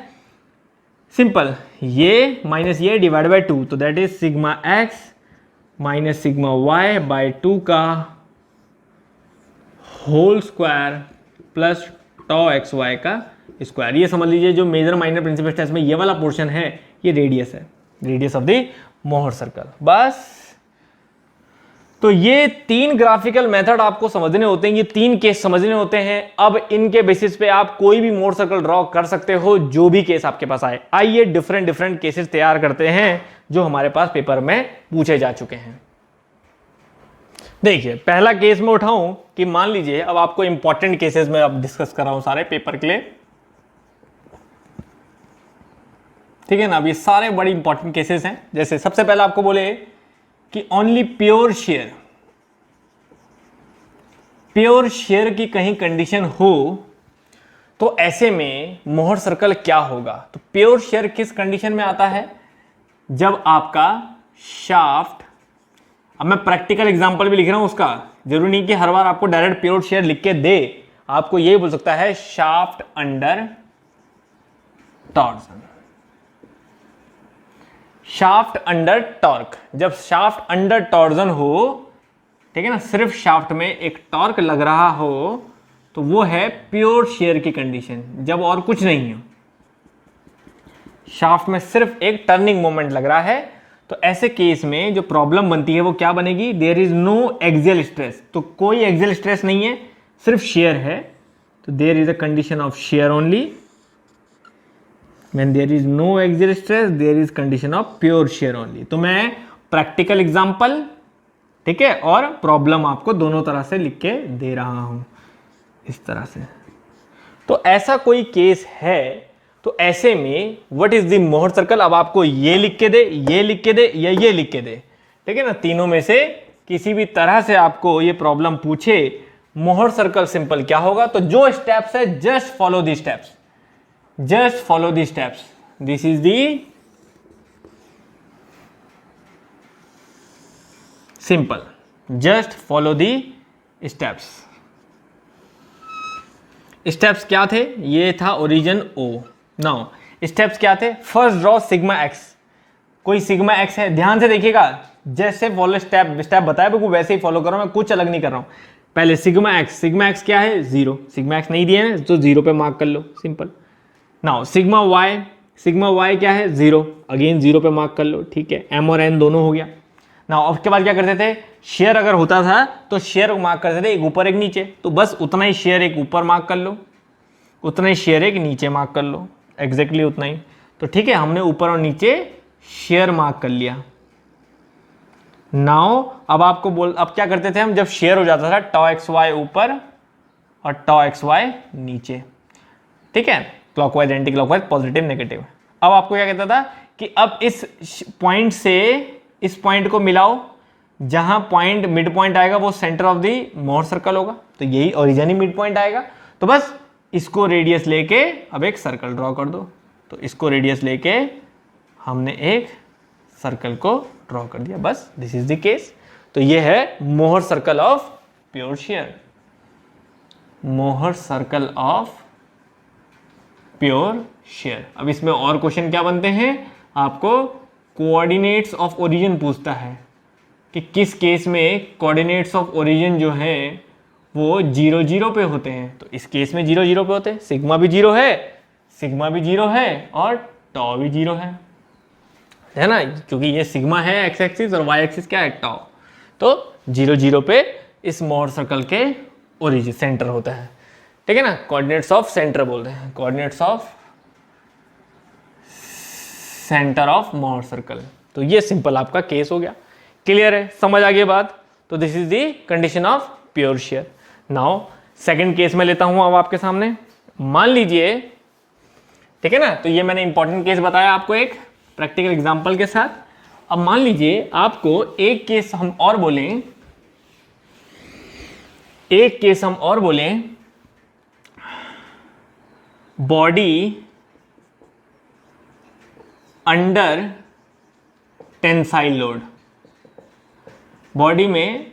सिंपल, ये माइनस ये डिवाइड बाई 2, तो that is sigma x minus sigma y by 2 का whole square plus tau x y का स्क्वायर। ये समझ लीजिए जो मेजर माइनर प्रिंसिपल स्ट्रेस में ये वाला पोर्शन है, ये रेडियस है, radius of the Mohr circle. बस, तो ये 3 ग्राफिकल मेथड आपको समझने होते हैं, ये 3 केस समझने होते हैं। अब इनके बेसिस पे आप कोई भी मोहर सर्कल ड्रॉ कर सकते हो, जो भी केस आपके पास आए। आइए डिफरेंट केसेस तैयार करते हैं जो हमारे पास पेपर में पूछे जा चुके हैं। देखिए पहला केस में उठाऊं कि मान लीजिए, अब आपको इंपॉर्टेंट केसेस में अब डिस्कस कर रहा हूं सारे पेपर के लिए, ठीक है ना। अब ये सारे बड़ी इंपॉर्टेंट केसेस हैं। जैसे सबसे पहले आपको बोले कि ओनली प्योर शेयर की कहीं कंडीशन हो, तो ऐसे में मोहर सर्कल क्या होगा। तो प्योर शेयर किस कंडीशन में आता है, जब आपका शाफ्ट, अब मैं प्रैक्टिकल एग्जांपल भी लिख रहा हूं उसका, जरूरी नहीं कि हर बार आपको डायरेक्ट प्योर शेयर लिख के दे, आपको यही बोल सकता है shaft under torsion, shaft under torque. जब शाफ्ट अंडर टॉर्जन हो, ठीक है ना, सिर्फ शाफ्ट में एक टॉर्क लग रहा हो, तो वो है प्योर शेयर की कंडीशन, जब और कुछ नहीं हो, शाफ्ट में सिर्फ एक टर्निंग मोमेंट लग रहा है। तो ऐसे केस में जो प्रॉब्लम बनती है वो क्या बनेगी, there is no axial stress, तो कोई एक्सियल स्ट्रेस नहीं है, सिर्फ शेयर है, तो there is a condition of shear only. When there is no axial stress, there is condition of pure shear only। तो मैं प्रैक्टिकल एग्जांपल, ठीक है, और प्रॉब्लम आपको दोनों तरह से लिख के दे रहा हूं, इस तरह से। तो ऐसा कोई केस है, तो ऐसे में what is the Mohr circle, अब आपको ये लिख के दे, ये लिख के दे, या ये लिख के दे, ठीक है ना, तीनों में से किसी भी तरह से आपको ये प्रॉब्लम पूछे, मोहर सर्कल सिंपल क्या होगा। तो जो स्टेप्स है, just follow the steps, just follow the steps, this is the simple, just follow the steps। Steps क्या थे, ये था ओरिजिन O। नाउ स्टेप्स क्या थे, फर्स्ट ड्रॉ सिग्मा एक्स, कोई सिग्मा एक्स है, ध्यान से देखिएगा, जैसे फॉलो स्टेप बताया बिल्कुल वैसे ही फॉलो करो, मैं कुछ अलग नहीं कर रहा हूं। पहले सिग्मा एक्स क्या है, 0, सिग्मा एक्स नहीं दिया है तो 0 पे मार्क कर लो, सिंपल। नाउ सिग्मा वाई क्या है, 0, अगेन 0 पे मार्क कर लो, ठीक है, एम और एन दोनों हो गया। नाउ उसके बाद क्या करते थे, शेयर अगर होता था तो शेयर मार्क करते थे एक ऊपर एक नीचे, तो बस उतना ही शेयर एक ऊपर मार्क कर लो, उतना ही शेयर एक नीचे मार्क कर लो, एग्जैक्टली उतना ही। तो ठीक है, हमने ऊपर और नीचे शेयर मार्क कर लिया। नाउ अब क्या करते थे हम, जब शेयर हो जाता था टॉ एक्स वाई ऊपर और टॉ एक्स वाई नीचे, ठीक है, clockwise anti clockwise positive negative. अब आपको क्या कहता था कि अब इस पॉइंट से इस पॉइंट को मिलाओ, जहां पॉइंट मिड पॉइंट आएगा वो centre of the Mohr circle होगा, तो यही ओरिजिन ही मिड पॉइंट आएगा। तो बस इसको रेडियस लेके अब एक सर्कल ड्रॉ कर दो। तो इसको रेडियस लेके हमने एक सर्कल को ड्रॉ कर दिया, बस दिस इज द केस। तो ये है Mohr circle of pure share, Mohr circle of pure share. अब इसमें और क्वेश्चन क्या बनते हैं, आपको कोऑर्डिनेट्स ऑफ ओरिजिन पूछता है कि किस केस में कोऑर्डिनेट्स ऑफ ओरिजिन जो है वो 0 0 पे होते हैं। तो इस केस में 0 0 पे होते हैं, सिग्मा भी 0 है, सिग्मा भी 0 है और टॉ भी 0 है ना, क्योंकि ये सिग्मा है एक्स एक्सिस और वाई एक्सिस क्या है टॉ। तो 0 0 पे इस मोहर सर्कल के ओरिजिन सेंटर होता है, ठीक है ना, कोऑर्डिनेट्स ऑफ सेंटर बोलते हैं, coordinates of centre of Mohr circle. तो ये सिंपल आपका केस हो गया, क्लियर है, समझ आ गई बात। तो this is the condition of pure share. Now second case में लेता हूं अब आपके सामने। मान लीजिए, ठीक है ना, तो ये मैंने इंपॉर्टेंट केस बताया आपको एक प्रैक्टिकल एग्जांपल के साथ। अब मान लीजिए आपको एक केस हम और बोलें, body under tensile load, body में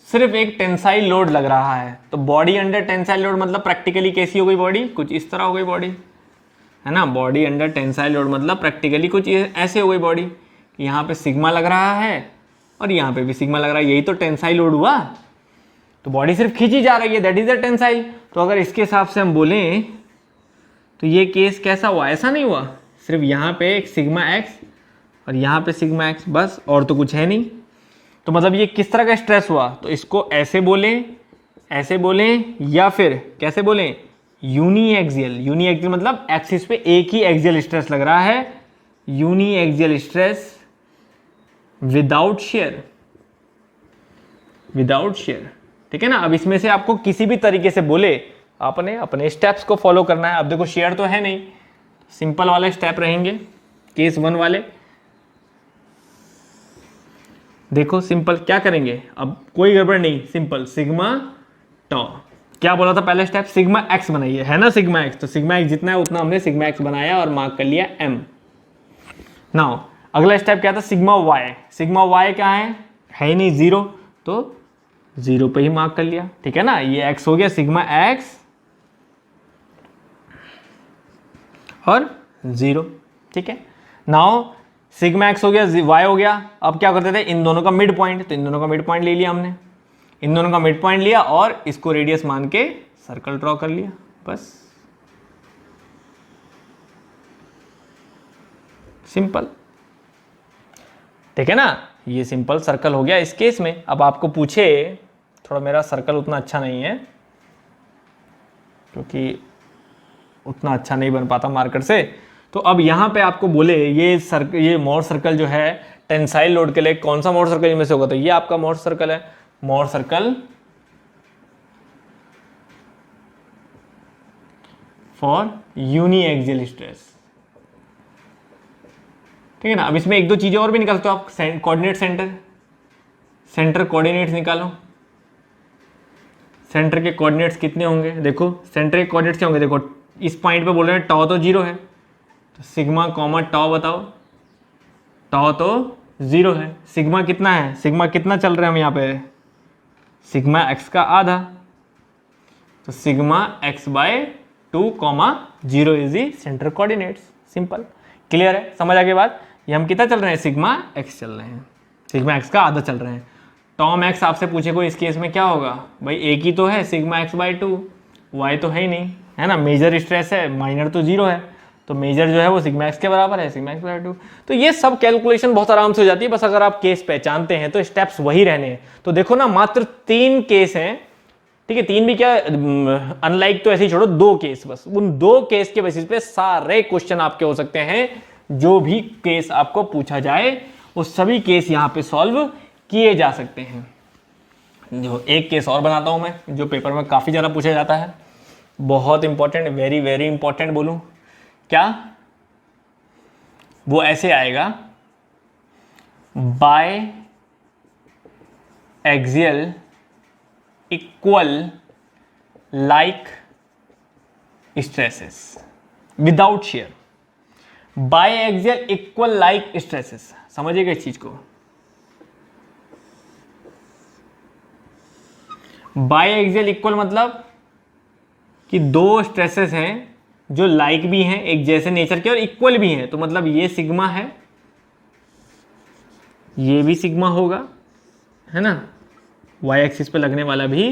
सिर्फ एक टेंसाइल लोड लग रहा है। तो बॉडी अंडर टेंसाइल लोड मतलब प्रैक्टिकली कैसी हो गई बॉडी, कुछ इस तरह हो गई बॉडी, है ना। बॉडी अंडर टेंसाइल लोड मतलब प्रैक्टिकली कुछ ऐसे हो गई बॉडी, यहाँ पे सिग्मा लग रहा है और यहाँ पे भी सिग्मा लग रहा है, यही तो टेंसाइल लोड हुआ। तो बॉडी सिर्फ खींची जा रही है, दैट इज द टेंसाइल। तो अगर इसके हिसाब से हम बोलें तो ये केस कैसा हुआ, ऐसा नहीं हुआ, सिर्फ यहाँ पे एक सिग्मा एक्स और यहाँ पे सिग्मा एक्स, बस, और तो कुछ है नहीं। तो मतलब ये किस तरह का स्ट्रेस हुआ, तो इसको ऐसे बोलें या फिर कैसे बोलें, यूनी एक्सियल मतलब एक्सिस पे एक ही एक्सियल स्ट्रेस लग रहा है, uniaxial stress without shear, ठीक है ना। अब इसमें से आपको किसी भी तरीके से बोले, आपने अपने स्टेप्स को फॉलो करना है। अब देखो शेयर तो है नहीं, सिंपल वाले स्टेप रहेंगे केस 1 वाले। देखो सिंपल क्या करेंगे, अब कोई गड़बड़ नहीं, सिंपल सिग्मा टॉ, क्या बोला था पहले स्टेप, सिग्मा एक्स बनाइए, है ना सिग्मा एक्स। तो सिग्मा एक्स जितना है उतना हमने सिग्मा एक्स बनाया और मार्क कर लिया m। नाउ अगला स्टेप क्या था, सिग्मा वाई क्या है ही नहीं 0, तो 0 पे ही मार्क कर लिया, ठीक है ना। ये x हो गया सिग्मा एक्स और 0, ठीक है। नाउ सिग्मा एक्स हो गया, y हो गया। अब क्या करते थे, इन दोनों का मिड पॉइंट, तो इन दोनों का मिड पॉइंट ले लिया हमने, इन दोनों का मिड पॉइंट लिया और इसको रेडियस मान के सर्कल ड्रॉ कर लिया, बस सिंपल, ठीक है ना। ये सिंपल सर्कल हो गया इस केस में। अब आपको पूछे, थोड़ा मेरा सर्कल उतना अच्छा नहीं है क्योंकि उतना अच्छा नहीं बन पाता मार्कर से, तो अब यहाँ पे आपको बोले ये मोहर सर्कल जो है टेंसाइल लोड के लिए कौन सा मोहर सर्कल इनमें से होगा, तो ये आपका मोहर सर्कल है, Mohr circle for uniaxial stress, ठीक है ना। अब इसमें एक दो चीजें और भी निकाल सकते हो आप, कोऑर्डिनेट सेंटर कोऑर्डिनेट्स निकालो। सेंटर के कोऑर्डिनेट्स कितने होंगे, देखो सेंटर के कोऑर्डिनेट्स क्या होंगे, देखो इस पॉइंट पे बोल रहे हैं टॉ तो 0 है, तो सिग्मा कॉमा टॉ बताओ, टॉ तो 0 है, सिग्मा कितना है, सिग्मा कितना चल रहा है हम यहाँ पे, सिग्मा एक्स का आधा, तो sigma x by 2 comma 0 is the centre coordinates, simple, clear है, समझ आ गई बात। ये हम कितना चल रहे हैं, सिग्मा एक्स चल रहे हैं, सिग्मा एक्स का आधा चल रहे हैं। टॉम एक्स आपसे पूछे कोई, इस केस में क्या होगा भाई, एक ही तो है सिग्मा एक्स बाय 2, वाई तो है ही नहीं, है ना, मेजर स्ट्रेस है, माइनर तो 0 है, तो मेजर जो है वो सिग्मा एक्स के बराबर है, सिग्मा एक्स बाय 2। तो ये सब कैलकुलेशन बहुत आराम से हो जाती है, बस अगर आप केस पहचानते हैं तो स्टेप्स वही रहने हैं। तो देखो ना, मात्र 3 केस हैं, ठीक है, 3 भी क्या, अनलाइक तो ऐसे ही छोड़ो, 2 केस बस, उन 2 केस के बेसिस पे सारे क्वेश्चन आपके हो सकते हैं। जो भी केस आपको पूछा जाए वो सभी केस यहां पे सॉल्व किए जा सकते हैं। जो एक केस और बनाता हूं मैं, जो पेपर में काफी ज्यादा पूछा जाता है, बहुत इंपॉर्टेंट, वेरी वेरी इंपॉर्टेंट बोलूं क्या, वो ऐसे आएगा, biaxial equal like stresses without shear. Biaxial equal like stresses, समझिएगा इस चीज को। बाय एक्सियल इक्वल मतलब कि 2 स्ट्रेसेस हैं जो लाइक भी हैं, एक जैसे नेचर के, और इक्वल भी हैं। तो मतलब ये सिग्मा है, ये भी सिग्मा होगा, है ना, वाई एक्सिस पे लगने वाला भी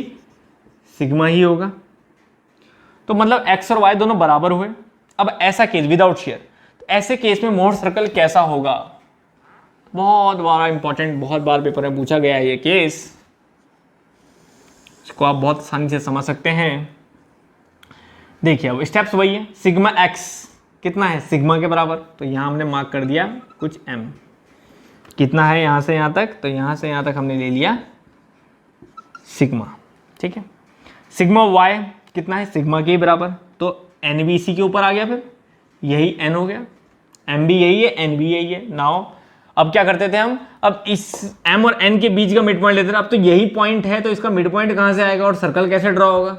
सिग्मा ही होगा। तो मतलब एक्स और वाई दोनों बराबर हुए। अब ऐसा केस विदाउट शेयर, तो ऐसे केस में मोहर सर्कल कैसा होगा, बहुत बड़ा इंपॉर्टेंट, बहुत बार पेपर में पूछा गया है ये केस, इसको आप बहुत आसानी से समझ सकते हैं। देखिए अब स्टेप्स वही है, सिग्मा एक्स कितना है, सिग्मा के बराबर, तो यहां हमने मार्क कर दिया कुछ m, कितना है यहां से यहां तक, तो यहां से यहां तक हमने ले लिया सिग्मा, ठीक है। सिग्मा y कितना है, सिग्मा के बराबर, तो n भी इसी के ऊपर आ गया, फिर यही n हो गया, m भी यही है, n भी यही है। नाउ अब क्या करते थे हम, अब इस m और n के बीच का मिड पॉइंट लेते थे। अब तो यही पॉइंट है, तो इसका मिड पॉइंट कहां से आएगा और सर्कल कैसे ड्रॉ होगा,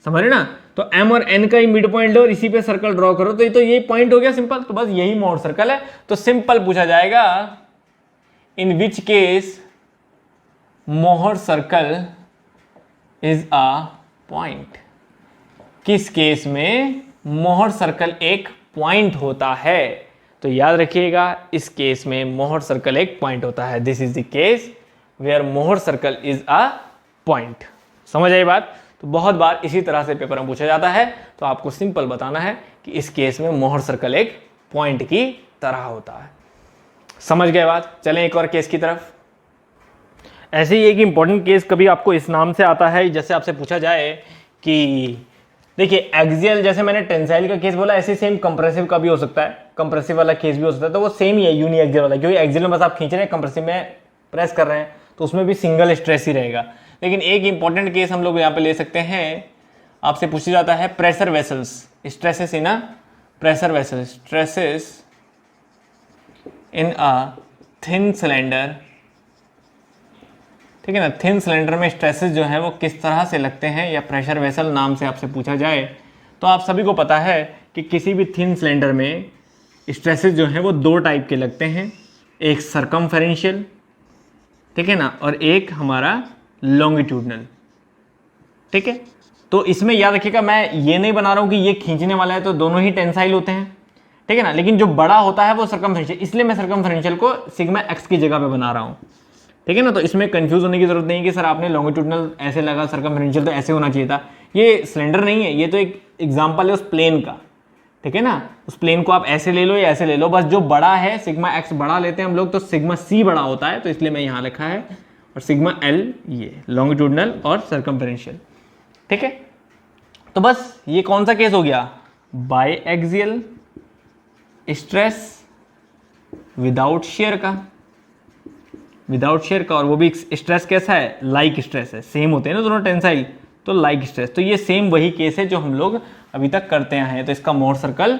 समझ रहे ना। तो m और n का ही मिड पॉइंट लो और इसी पे सर्कल ड्रॉ करो, तो ये तो यही पॉइंट हो गया सिंपल। तो बस यही मोहर सर्कल है। तो सिंपल पूछा जाएगा, in which case Mohr circle is a point, किस केस में मोहर सर्कल एक पॉइंट होता है। तो याद रखिएगा, इस केस में मोहर सर्कल एक पॉइंट होता है। This is the case where Mohr circle is a point. समझ आई बात। तो बहुत बार इसी तरह से पेपर में पूछा जाता है, तो आपको सिंपल बताना है कि इस केस में मोहर सर्कल एक पॉइंट की तरह होता है। समझ गए बात। चलें एक और केस की तरफ। ऐसे ही एक इंपॉर्टेंट केस कभी आपको इस नाम से आता है, जैसे आपसे पूछा जाए कि देखिए एक्सियल, जैसे मैंने टेंसाइल का केस बोला, ऐसे सेम कंप्रेसिव का भी हो सकता है, कंप्रेसिव वाला केस भी हो सकता है। तो वो सेम ही है यूनी एक्सियल वाला, क्योंकि एक्सियल में बस आप खींच रहे हैं, कंप्रेसिव में प्रेस कर रहे हैं, तो उसमें भी सिंगल स्ट्रेस ही रहेगा। लेकिन एक इंपॉर्टेंट केस हम लोग यहाँ पे ले सकते हैं, आपसे पूछा जाता है pressure vessels, stresses in a pressure vessel, stresses in a thin cylinder, ठीक है ना। थिन सिलेंडर में स्ट्रेसेस जो है वो किस तरह से लगते हैं, या प्रेशर वेसल नाम से आपसे पूछा जाए, तो आप सभी को पता है कि किसी भी थिन सिलेंडर में स्ट्रेसेस जो हैं वो 2 टाइप के लगते हैं, एक सरकमफेरेंशियल, ठीक है ना, और एक हमारा लॉन्गिट्यूडनल, ठीक है। तो इसमें याद रखिएगा, मैं ये नहीं बना रहा हूँ कि ये खींचने वाला है तो दोनों ही टेंसाइल होते हैं, ठीक है ना, लेकिन जो बड़ा होता है वो सरकमफेरेंशियल, इसलिए मैं सरकमफेरेंशियल को सिग्मा एक्स की जगह पे बना रहा हूँ, ठीक है ना। तो इसमें कंफ्यूज होने की जरूरत नहीं कि सर आपने लॉन्गिट्यूडनल ऐसे लगा, सरकमफेरेंशियल तो ऐसे होना चाहिए था। ये सिलेंडर नहीं है, ये तो एक एग्जांपल है उस प्लेन का, ठीक है ना। उस प्लेन को आप ऐसे ले लो या ऐसे ले लो, बस जो बड़ा है सिग्मा एक्स बड़ा लेते हैं हम लोग, तो सिग्मा सी बड़ा होता है, तो इसलिए मैं यहाँ लिखा है, और सिग्मा एल ये लॉन्गिट्यूडनल और सरकमफेरेंशियल, ठीक है। तो बस ये कौन सा केस हो गया, biaxial stress without shear का, विदाउट शेयर का, और वो भी स्ट्रेस कैसा है, लाइक स्ट्रेस है, सेम होते हैं ना दोनों टेंसाइल, तो लाइक स्ट्रेस। तो ये सेम वही केस है जो हम लोग अभी तक करते हैं। तो इसका मोहर सर्कल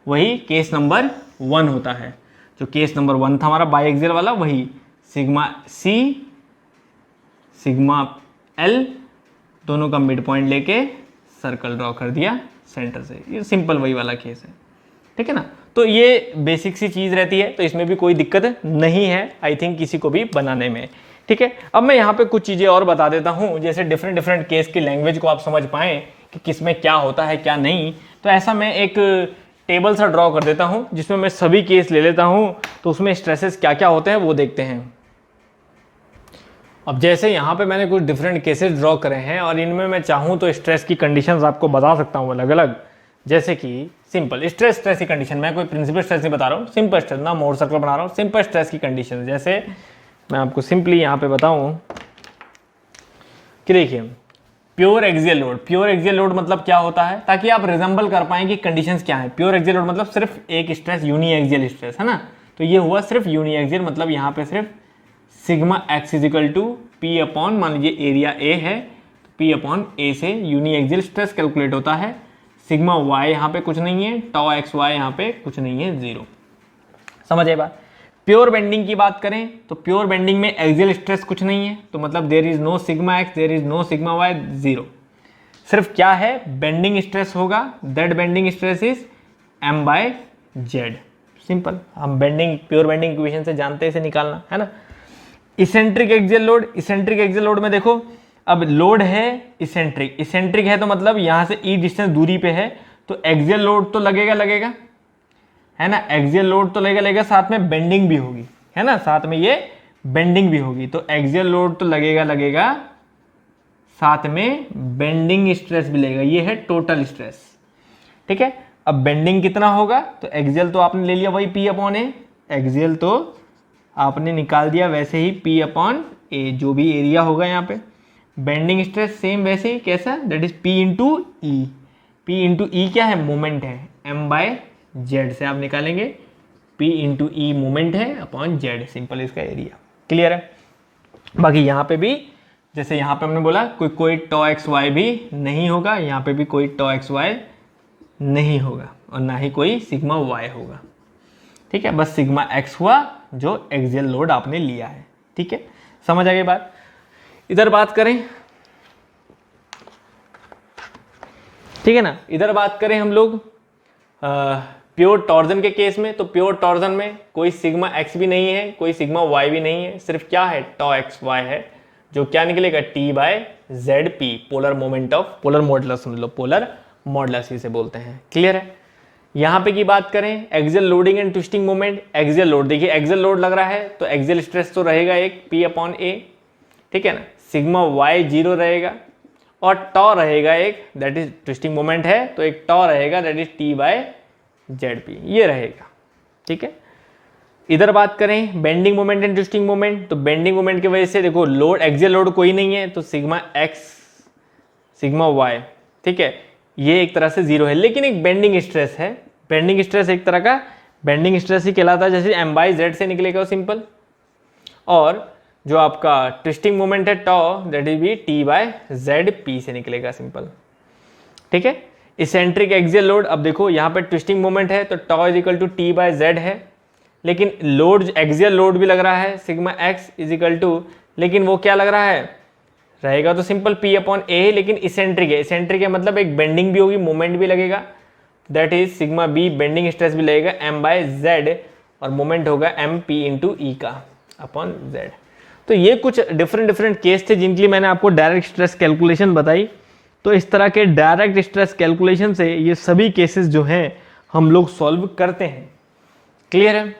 वही केस नंबर 1 होता है। जो केस नंबर 1 था हमारा बाय एक्सियल वाला, वही सिग्मा सी सिग्मा एल दोनों का मिड पॉइंट लेके सर्कल ड्रॉ कर दिया सेंटर से। ये सिंपल वही वाला केस है, ठीक है ना। तो ये बेसिक सी चीज़ रहती है, तो इसमें भी कोई दिक्कत नहीं है आई थिंक किसी को भी बनाने में, ठीक है। अब मैं यहाँ पे कुछ चीज़ें और बता देता हूँ, जैसे डिफरेंट डिफरेंट केस की लैंग्वेज को आप समझ पाएँ कि किस में क्या होता है क्या नहीं। तो ऐसा मैं एक टेबल सा ड्रॉ कर देता हूँ, जिसमें मैं सभी केस ले लेता हूँ, तो उसमें स्ट्रेसेस क्या क्या होते हैं वो देखते हैं। अब जैसे यहाँ पे मैंने कुछ डिफरेंट केसेस ड्रॉ करे हैं, और इनमें मैं चाहूँ तो स्ट्रेस की कंडीशंस आपको बता सकता हूँ अलग अलग। जैसे कि सिंपल स्ट्रेस की कंडीशन, मैं कोई प्रिंसिपल स्ट्रेस नहीं बता रहा हूँ, सिंपल स्ट्रेस ना मोहर सर्कल बना रहा हूँ, सिंपल स्ट्रेस की कंडीशन। जैसे मैं आपको सिंपली यहाँ पे बताऊँ कि देखिए pure axial load, pure axial load मतलब क्या होता है, ताकि आप रिजेंबल कर पाएं कि कंडीशंस क्या है। प्योर एक्सियल लोड मतलब सिर्फ एक स्ट्रेस, यूनी एक्सियल स्ट्रेस, है ना। तो ये हुआ सिर्फ यूनी एक्सियल, मतलब यहाँ पे सिर्फ sigma x is equal to P upon, मान लीजिए एरिया ए है, पी अपॉन ए से यूनी एक्सियल स्ट्रेस कैलकुलेट होता है। सिग्मा वाई यहाँ पे कुछ नहीं है, टॉ एक्स वाई यहाँ पे कुछ नहीं है, जीरो। समझ आए बात। प्योर बेंडिंग की बात करें तो प्योर बेंडिंग में एक्सियल स्ट्रेस कुछ नहीं है, तो मतलब there is no sigma x, there is no sigma y, zero. सिर्फ क्या है, बेंडिंग स्ट्रेस होगा, that bending stress is m by Z. Simple, हम बेंडिंग, प्योर बेंडिंग इक्वेशन से जानते हैं इसे निकालना, है ना। Eccentric axial load, eccentric axial load में देखो, अब लोड है इसेंट्रिक, इसेंट्रिक है तो मतलब यहां से ई डिस्टेंस दूरी पे है, तो एक्सियल लोड तो लगेगा, है ना। एक्सियल लोड तो लगेगा, साथ में बेंडिंग भी होगी, है ना, साथ में ये बेंडिंग भी होगी, तो एक्सियल लोड तो लगेगा, साथ में बेंडिंग स्ट्रेस भी लगेगा, ये है टोटल स्ट्रेस। ठीक है, अब बेंडिंग कितना होगा, तो एक्सियल तो आपने ले लिया वही P अपॉन ए, एक्सियल तो आपने निकाल दिया वैसे ही P अपॉन ए, जो भी एरिया होगा यहाँ पे। बेंडिंग स्ट्रेस सेम वैसे ही, कैसा, that is P into E. P into E क्या है, मोमेंट है, m बाय जेड से आप निकालेंगे, P इंटू ई मोमेंट है अपॉन जेड, सिंपल इसका एरिया। क्लियर है। बाकी यहाँ पे भी जैसे यहाँ पे हमने बोला कोई टॉ एक्स वाई भी नहीं होगा, यहाँ पे भी कोई टॉ एक्स वाई नहीं होगा, और ना ही कोई सिग्मा वाई होगा। ठीक है, बस सिग्मा एक्स हुआ जो एक्सियल लोड आपने लिया है। ठीक है, समझ आ गई बात। इधर बात करें, ठीक है ना, इधर बात करें हम लोग प्योर टॉर्जन के केस में, तो प्योर टॉर्जन में कोई सिग्मा एक्स भी नहीं है, कोई सिग्मा वाई भी नहीं है, सिर्फ क्या है, टॉ एक्स वाई है, जो क्या निकलेगा, T by Z P, polar moment of, polar modulus समझ लो, पोलर मॉडुलस इसे बोलते हैं। क्लियर है। यहाँ पे की बात करें axial loading and twisting moment, axial load, देखिए एक्सियल लोड लग रहा है तो एक्सियल स्ट्रेस तो रहेगा एक P अपॉन ए, ठीक है ना, सिग्मा वाई जीरो रहेगा, और टॉ रहेगा एक, दैट इज ट्विस्टिंग मोमेंट है तो एक टॉ रहेगा, that is T by Z P, ये रहेगा। ठीक है, इधर बात करें bending moment and twisting moment, तो बेंडिंग मोमेंट की वजह से देखो लोड, एक्सियल लोड कोई नहीं है, तो सिग्मा एक्स सिग्मा वाई, ठीक है, ये एक तरह से जीरो है, लेकिन एक बेंडिंग स्ट्रेस है, बेंडिंग स्ट्रेस एक तरह का बेंडिंग स्ट्रेस ही कहलाता है, जैसे m बाई जेड से निकलेगा सिंपल, और जो आपका ट्विस्टिंग मोमेंट है टॉ, दैट इज भी टी बाय जेड पी से निकलेगा सिंपल। ठीक है, इसेंट्रिक एक्सियल लोड, अब देखो यहाँ पे ट्विस्टिंग मोमेंट है तो tau is equal to T by Z है, लेकिन लोड एक्सियल लोड भी लग रहा है sigma x is equal to, लेकिन वो क्या लग रहा है, रहेगा तो सिंपल P अपॉन ए, लेकिन इसेंट्रिक है, इसेंट्रिक है मतलब एक बेंडिंग भी होगी, मोमेंट भी लगेगा, that is sigma b, bending stress भी लगेगा m बाय जेड, और मोमेंट होगा m P इंटू ई का अपॉन जेड। तो ये कुछ डिफरेंट केस थे जिनके लिए मैंने आपको डायरेक्ट स्ट्रेस कैलकुलेशन बताई। तो इस तरह के डायरेक्ट स्ट्रेस कैलकुलेशन से ये सभी केसेस जो हैं हम लोग सॉल्व करते हैं। क्लियर है।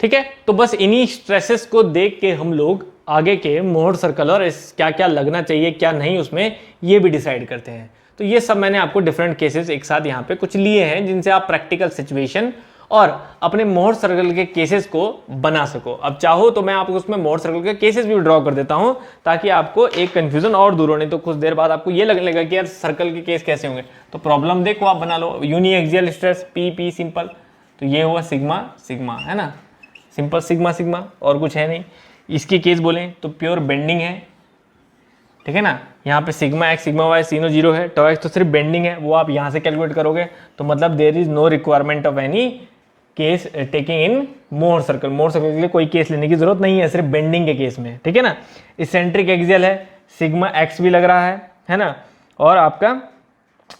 ठीक है, तो बस इन्हीं स्ट्रेसेस को देख के हम लोग आगे के मोहर सर्कल और क्या क्या लगना चाहिए क्या नहीं उसमें ये भी डिसाइड करते हैं। तो ये सब मैंने आपको डिफरेंट केसेस एक साथ यहाँ पे कुछ लिए हैं जिनसे आप प्रैक्टिकल सिचुएशन और अपने मोहर सर्कल के केसेस को बना सको। अब चाहो तो मैं आपको उसमें मोहर सर्कल के केसेस भी ड्रॉ कर देता हूं ताकि आपको एक कंफ्यूजन और दूर हो, नहीं तो कुछ देर बाद आपको ये लगने लगा कि यार सर्कल के केस कैसे होंगे। तो प्रॉब्लम देखो आप बना लो, uniaxial stress P P simple, तो ये हुआ सिग्मा सिग्मा, है ना, सिंपल सिग्मा सिग्मा और कुछ है नहीं। इसकी केस बोलें तो प्योर बेंडिंग है, ठीक है ना, यहाँ पे सिग्मा एक्स सिग्मा वाई तीनों जीरो है, टॉ एक्स तो सिर्फ बेंडिंग है, वो आप यहाँ से कैलकुलेट करोगे तो मतलब there is no requirement of any case taking in Mohr circle. Mohr circle के लिए कोई केस लेने की जरूरत नहीं है, सिर्फ बेंडिंग के केस में, ठीक है ना। इसेंट्रिक एक्सियल है, सिग्मा एक्स भी लग रहा है ना, और आपका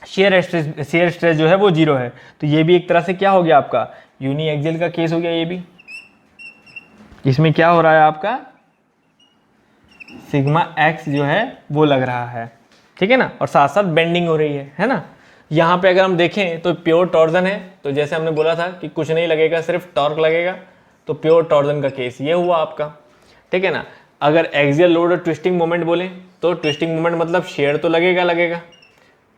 शेयर स्ट्रेस जो है वो जीरो है, तो ये भी एक तरह से क्या हो गया आपका यूनी एक्सियल का केस हो गया। ये भी इसमें क्या हो रहा है आपका सिग्मा एक्स जो है वो लग रहा है, ठीक है ना, और साथ साथ बेंडिंग हो रही है ना। यहाँ पे अगर हम देखें तो प्योर टॉर्जन है, तो जैसे हमने बोला था कि कुछ नहीं लगेगा सिर्फ टॉर्क लगेगा, तो प्योर टॉर्जन का केस ये हुआ आपका, ठीक है ना। अगर एक्सियल लोड और ट्विस्टिंग मोमेंट बोले तो ट्विस्टिंग मोमेंट मतलब शेयर तो लगेगा,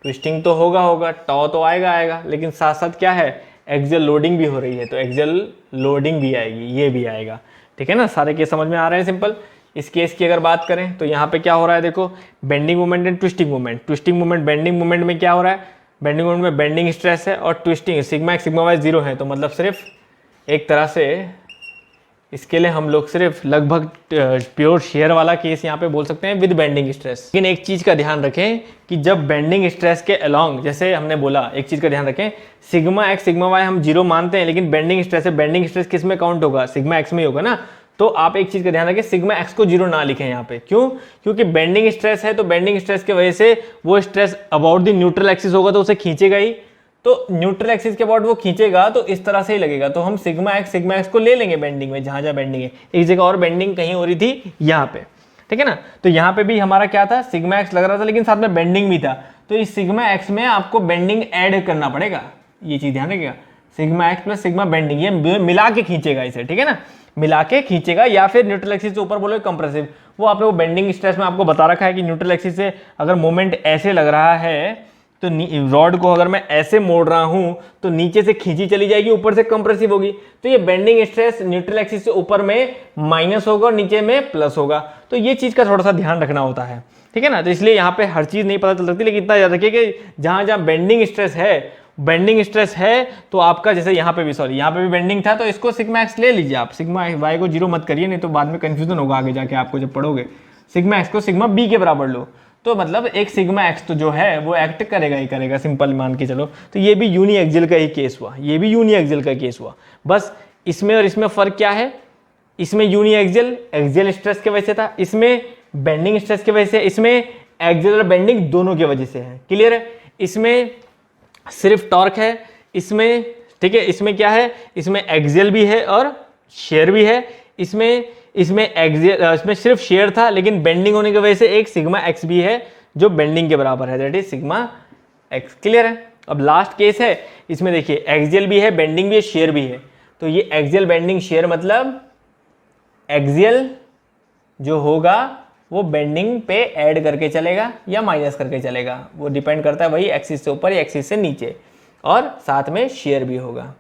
ट्विस्टिंग तो होगा, टॉ तो आएगा, लेकिन साथ साथ क्या है एक्सियल लोडिंग भी हो रही है, तो एक्सियल लोडिंग भी आएगी, ये भी आएगा, ठीक है ना। सारे केस समझ में आ रहे हैं सिंपल। इस केस की अगर बात करें तो यहाँ पे क्या हो रहा है, देखो bending moment and twisting moment. Twisting moment bending moment में क्या हो रहा है, बेंडिंग मोमेंट में बेंडिंग स्ट्रेस है और twisting sigma x sigma y 0 है, तो मतलब सिर्फ एक तरह से इसके लिए हम लोग सिर्फ लगभग प्योर शेयर वाला केस यहाँ पे बोल सकते हैं विद बेंडिंग स्ट्रेस। लेकिन एक चीज़ का ध्यान रखें कि जब बेंडिंग स्ट्रेस के अलोंग, जैसे हमने बोला एक चीज़ का ध्यान रखें, सिग्मा एक्स सिग्मा वाई हम 0 मानते हैं, लेकिन बेंडिंग स्ट्रेस है, बेंडिंग स्ट्रेस किस में काउंट होगा, सिग्मा एक्स में ही होगा ना। तो आप एक चीज़ का ध्यान रखें, सिग्मा एक्स को 0 ना लिखें यहाँ पे। क्यों? क्योंकि बेंडिंग स्ट्रेस है, तो बेंडिंग स्ट्रेस की वजह से वो stress about the neutral axis होगा तो उसे खींचेगा ही, तो न्यूट्रल एक्सिस के अबाउट वो खींचेगा तो इस तरह से ही लगेगा। तो हम सिग्मा एक्स को ले लेंगे बेंडिंग में, जहां जहां बेंडिंग है। एक जगह और बेंडिंग कहीं हो रही थी यहाँ पे, ठीक है ना। तो यहाँ पे भी हमारा क्या था, सिग्मा एक्स लग रहा था लेकिन साथ में बेंडिंग भी था, तो इस सिग्मा एक्स में आपको बेंडिंग ऐड करना पड़ेगा। ये चीज ध्यान रखिएगा, sigma x plus sigma bending, ये मिला के खींचेगा इसे, ठीक है ना, मिला के खींचेगा। या फिर न्यूट्रल एक्सिस से ऊपर बोलोगे कंप्रेसिव, वो आपने वो बेंडिंग स्ट्रेस में आपको बता रखा है कि न्यूट्रल एक्सिस से अगर मोमेंट ऐसे लग रहा है तो रॉड को अगर मैं ऐसे मोड़ रहा हूं तो नीचे से खींची चली जाएगी, ऊपर से कंप्रेसिव होगी। तो ये बेंडिंग स्ट्रेस न्यूट्रल एक्सिस से ऊपर में माइनस होगा और नीचे में प्लस होगा। तो ये चीज का थोड़ा सा ध्यान रखना होता है, ठीक है ना। तो इसलिए यहाँ पे हर चीज नहीं पता चल सकती, लेकिन इतना याद रखिए कि जहां जहां बेंडिंग स्ट्रेस है तो आपका, जैसे यहाँ पे भी, सॉरी यहाँ पे भी बेंडिंग था, तो इसको सिग्मा एक्स ले लीजिए आप, सिग्मा वाई को 0 मत करिए, नहीं तो बाद में कंफ्यूजन होगा आगे जाके आपको जब पढ़ोगे। सिग्मा एक्स को सिग्मा बी के बराबर लो, तो मतलब एक सिग्मा एक्स तो जो है वो एक्ट करेगा ही करेगा, सिंपल मान के चलो। तो ये भी यूनी एक्सियल का ही केस हुआ, ये भी यूनी एक्सियल का केस हुआ। बस इसमें और इसमें फर्क क्या है, इसमें यूनी एक्सियल स्ट्रेस की वजह से था, इसमें बेंडिंग स्ट्रेस की वजह से, इसमें एक्सियल और बेंडिंग दोनों की वजह से है। क्लियर है? इसमें सिर्फ टॉर्क है, इसमें ठीक है, इसमें क्या है, इसमें एक्सियल भी है और शेयर भी है। इसमें एक्सियल, इसमें सिर्फ शेयर था, लेकिन बेंडिंग होने की वजह से एक सिग्मा एक्स भी है जो बेंडिंग के बराबर है, that is sigma x. Clear है? अब लास्ट केस है, इसमें देखिए एक्सियल भी है, बेंडिंग भी है, शेयर भी है। तो ये एक्सियल बेंडिंग शेयर मतलब एक्सियल जो होगा वो बेंडिंग पे ऐड करके चलेगा या माइनस करके चलेगा, वो डिपेंड करता है वही एक्सिस से ऊपर या एक्सिस से नीचे, और साथ में शेयर भी होगा।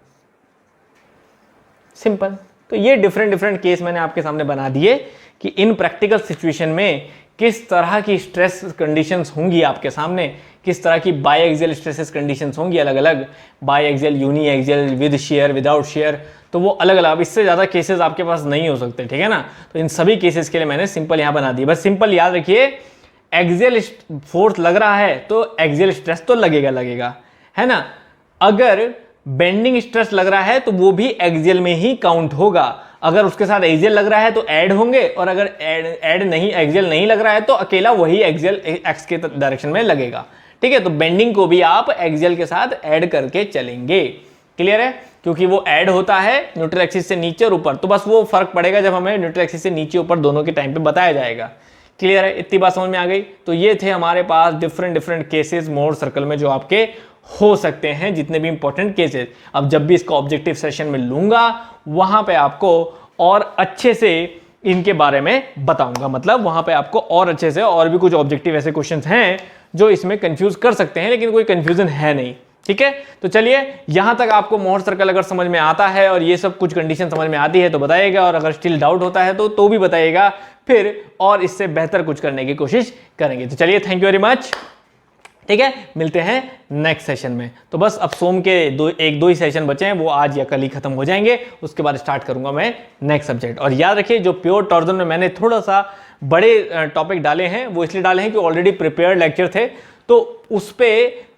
सिंपल। तो ये डिफरेंट केस मैंने आपके सामने बना दिए कि इन प्रैक्टिकल सिचुएशन में किस तरह की स्ट्रेस कंडीशंस होंगी आपके सामने, किस तरह की बाई एक्सियल स्ट्रेसेस कंडीशंस होंगी अलग अलग, biaxial, uniaxial, with shear, without shear, तो वो अलग अलग, इससे ज़्यादा केसेस आपके पास नहीं हो सकते, ठीक है ना। तो इन सभी केसेस के लिए मैंने सिंपल यहाँ बना दी। बस सिंपल याद रखिए, एक्सियल फोर्स लग रहा है तो एक्सियल स्ट्रेस तो लगेगा, है ना। अगर बेंडिंग स्ट्रेस लग रहा है तो वो भी एक्सियल में ही काउंट होगा। अगर उसके साथ एक्सियल लग रहा है तो ऐड होंगे, और अगर ऐड नहीं, एक्सियल नहीं लग रहा है तो अकेला वही एक्सियल एक्स के डायरेक्शन में लगेगा, ठीक है। तो बेंडिंग को भी आप एक्सियल के साथ ऐड करके चलेंगे। क्लियर है? क्योंकि वो ऐड होता है न्यूट्रल एक्सिस से नीचे और ऊपर, तो बस वो फर्क पड़ेगा जब हमें न्यूट्रल एक्सिस से नीचे ऊपर दोनों के टाइम पे बताया जाएगा। क्लियर है? इतनी बात समझ में आ गई। तो ये थे हमारे पास डिफरेंट केसेस मोर सर्कल में जो आपके हो सकते हैं, जितने भी इंपॉर्टेंट केसेस। अब जब भी इसका ऑब्जेक्टिव सेशन में लूंगा वहां पे आपको और अच्छे से इनके बारे में बताऊंगा, मतलब वहां पे आपको और अच्छे से, और भी कुछ ऑब्जेक्टिव ऐसे क्वेश्चंस हैं जो इसमें कंफ्यूज कर सकते हैं, लेकिन कोई कंफ्यूजन है नहीं, ठीक है। तो चलिए, यहां तक आपको मोहर सर्कल अगर समझ में आता है और ये सब कुछ कंडीशन समझ में आती है तो बताइएगा, और अगर स्टिल डाउट होता है तो भी बताइएगा, फिर और इससे बेहतर कुछ करने की कोशिश करेंगे। तो चलिए, थैंक यू वेरी मच, ठीक है। मिलते हैं नेक्स्ट सेशन में। तो बस अब सोम के एक दो ही सेशन बचे हैं, वो आज या कल ही खत्म हो जाएंगे, उसके बाद स्टार्ट करूंगा मैं नेक्स्ट सब्जेक्ट। और याद रखिए, जो प्योर टॉर्जन में मैंने थोड़ा सा बड़े टॉपिक डाले हैं, वो इसलिए डाले हैं कि ऑलरेडी प्रिपेयर्ड लेक्चर थे, तो उस पे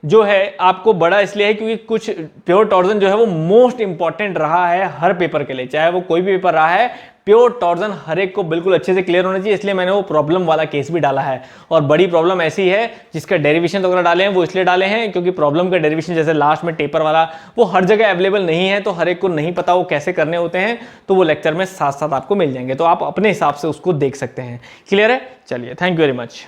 जो है आपको बड़ा इसलिए है क्योंकि कुछ प्योर टॉर्जन जो है वो मोस्ट इंपॉर्टेंट रहा है हर पेपर के लिए, चाहे वो कोई भी पेपर रहा है, प्योर टॉर्जन हर एक को बिल्कुल अच्छे से क्लियर होना चाहिए, इसलिए मैंने वो प्रॉब्लम वाला केस भी डाला है। और बड़ी प्रॉब्लम ऐसी है जिसका डेरिवेशन वगैरह डाले हैं, वो इसलिए डाले हैं क्योंकि प्रॉब्लम का डेरिवेशन जैसे लास्ट में टेपर वाला वो हर जगह अवेलेबल नहीं है, तो हर एक को नहीं पता वो कैसे करने होते हैं, तो वो लेक्चर में साथ साथ आपको मिल जाएंगे, तो आप अपने हिसाब से उसको देख सकते हैं। क्लियर है? चलिए, थैंक यू वेरी मच।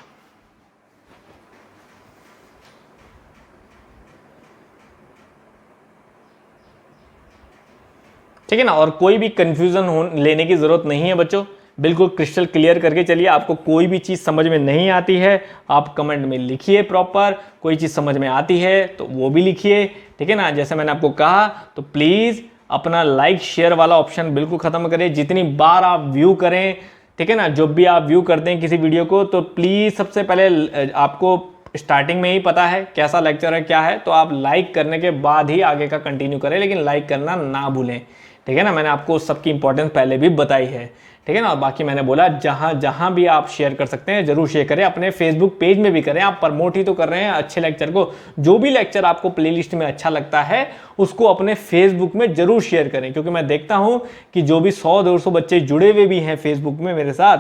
ठीक है ना। और कोई भी कंफ्यूजन लेने की जरूरत नहीं है बच्चों, बिल्कुल क्रिस्टल क्लियर करके चलिए। आपको कोई भी चीज समझ में नहीं आती है आप कमेंट में लिखिए प्रॉपर, कोई चीज समझ में आती है तो वो भी लिखिए, ठीक है ना। जैसे मैंने आपको कहा, तो प्लीज अपना लाइक शेयर वाला ऑप्शन बिल्कुल खत्म करें, जितनी बार आप व्यू करें ठीक है ना। जब भी आप व्यू करते हैं किसी वीडियो को तो प्लीज़ सबसे पहले आपको स्टार्टिंग में ही पता है कैसा लेक्चर है क्या है, तो आप लाइक करने के बाद ही आगे का कंटिन्यू करें, लेकिन लाइक करना ना भूलें, ठीक है ना। मैंने आपको सबकी इंपॉर्टेंस पहले भी बताई है, ठीक है ना। और बाकी मैंने बोला जहां जहां भी आप शेयर कर सकते हैं जरूर शेयर करें, अपने फेसबुक पेज में भी करें, आप प्रमोट ही तो कर रहे हैं अच्छे लेक्चर को। जो भी लेक्चर आपको प्लेलिस्ट में अच्छा लगता है उसको अपने फेसबुक में जरूर शेयर करें, क्योंकि मैं देखता हूं कि जो भी 100-200 बच्चे जुड़े हुए भी हैं फेसबुक में मेरे साथ,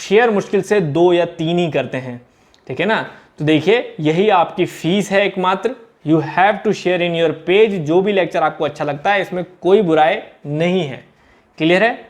शेयर मुश्किल से 2 या 3 ही करते हैं, ठीक है ना। तो देखिए यही आपकी फीस है एकमात्र, you have to share in your page. जो भी लेक्चर आपको अच्छा लगता है इसमें कोई बुराई नहीं है, क्लियर है।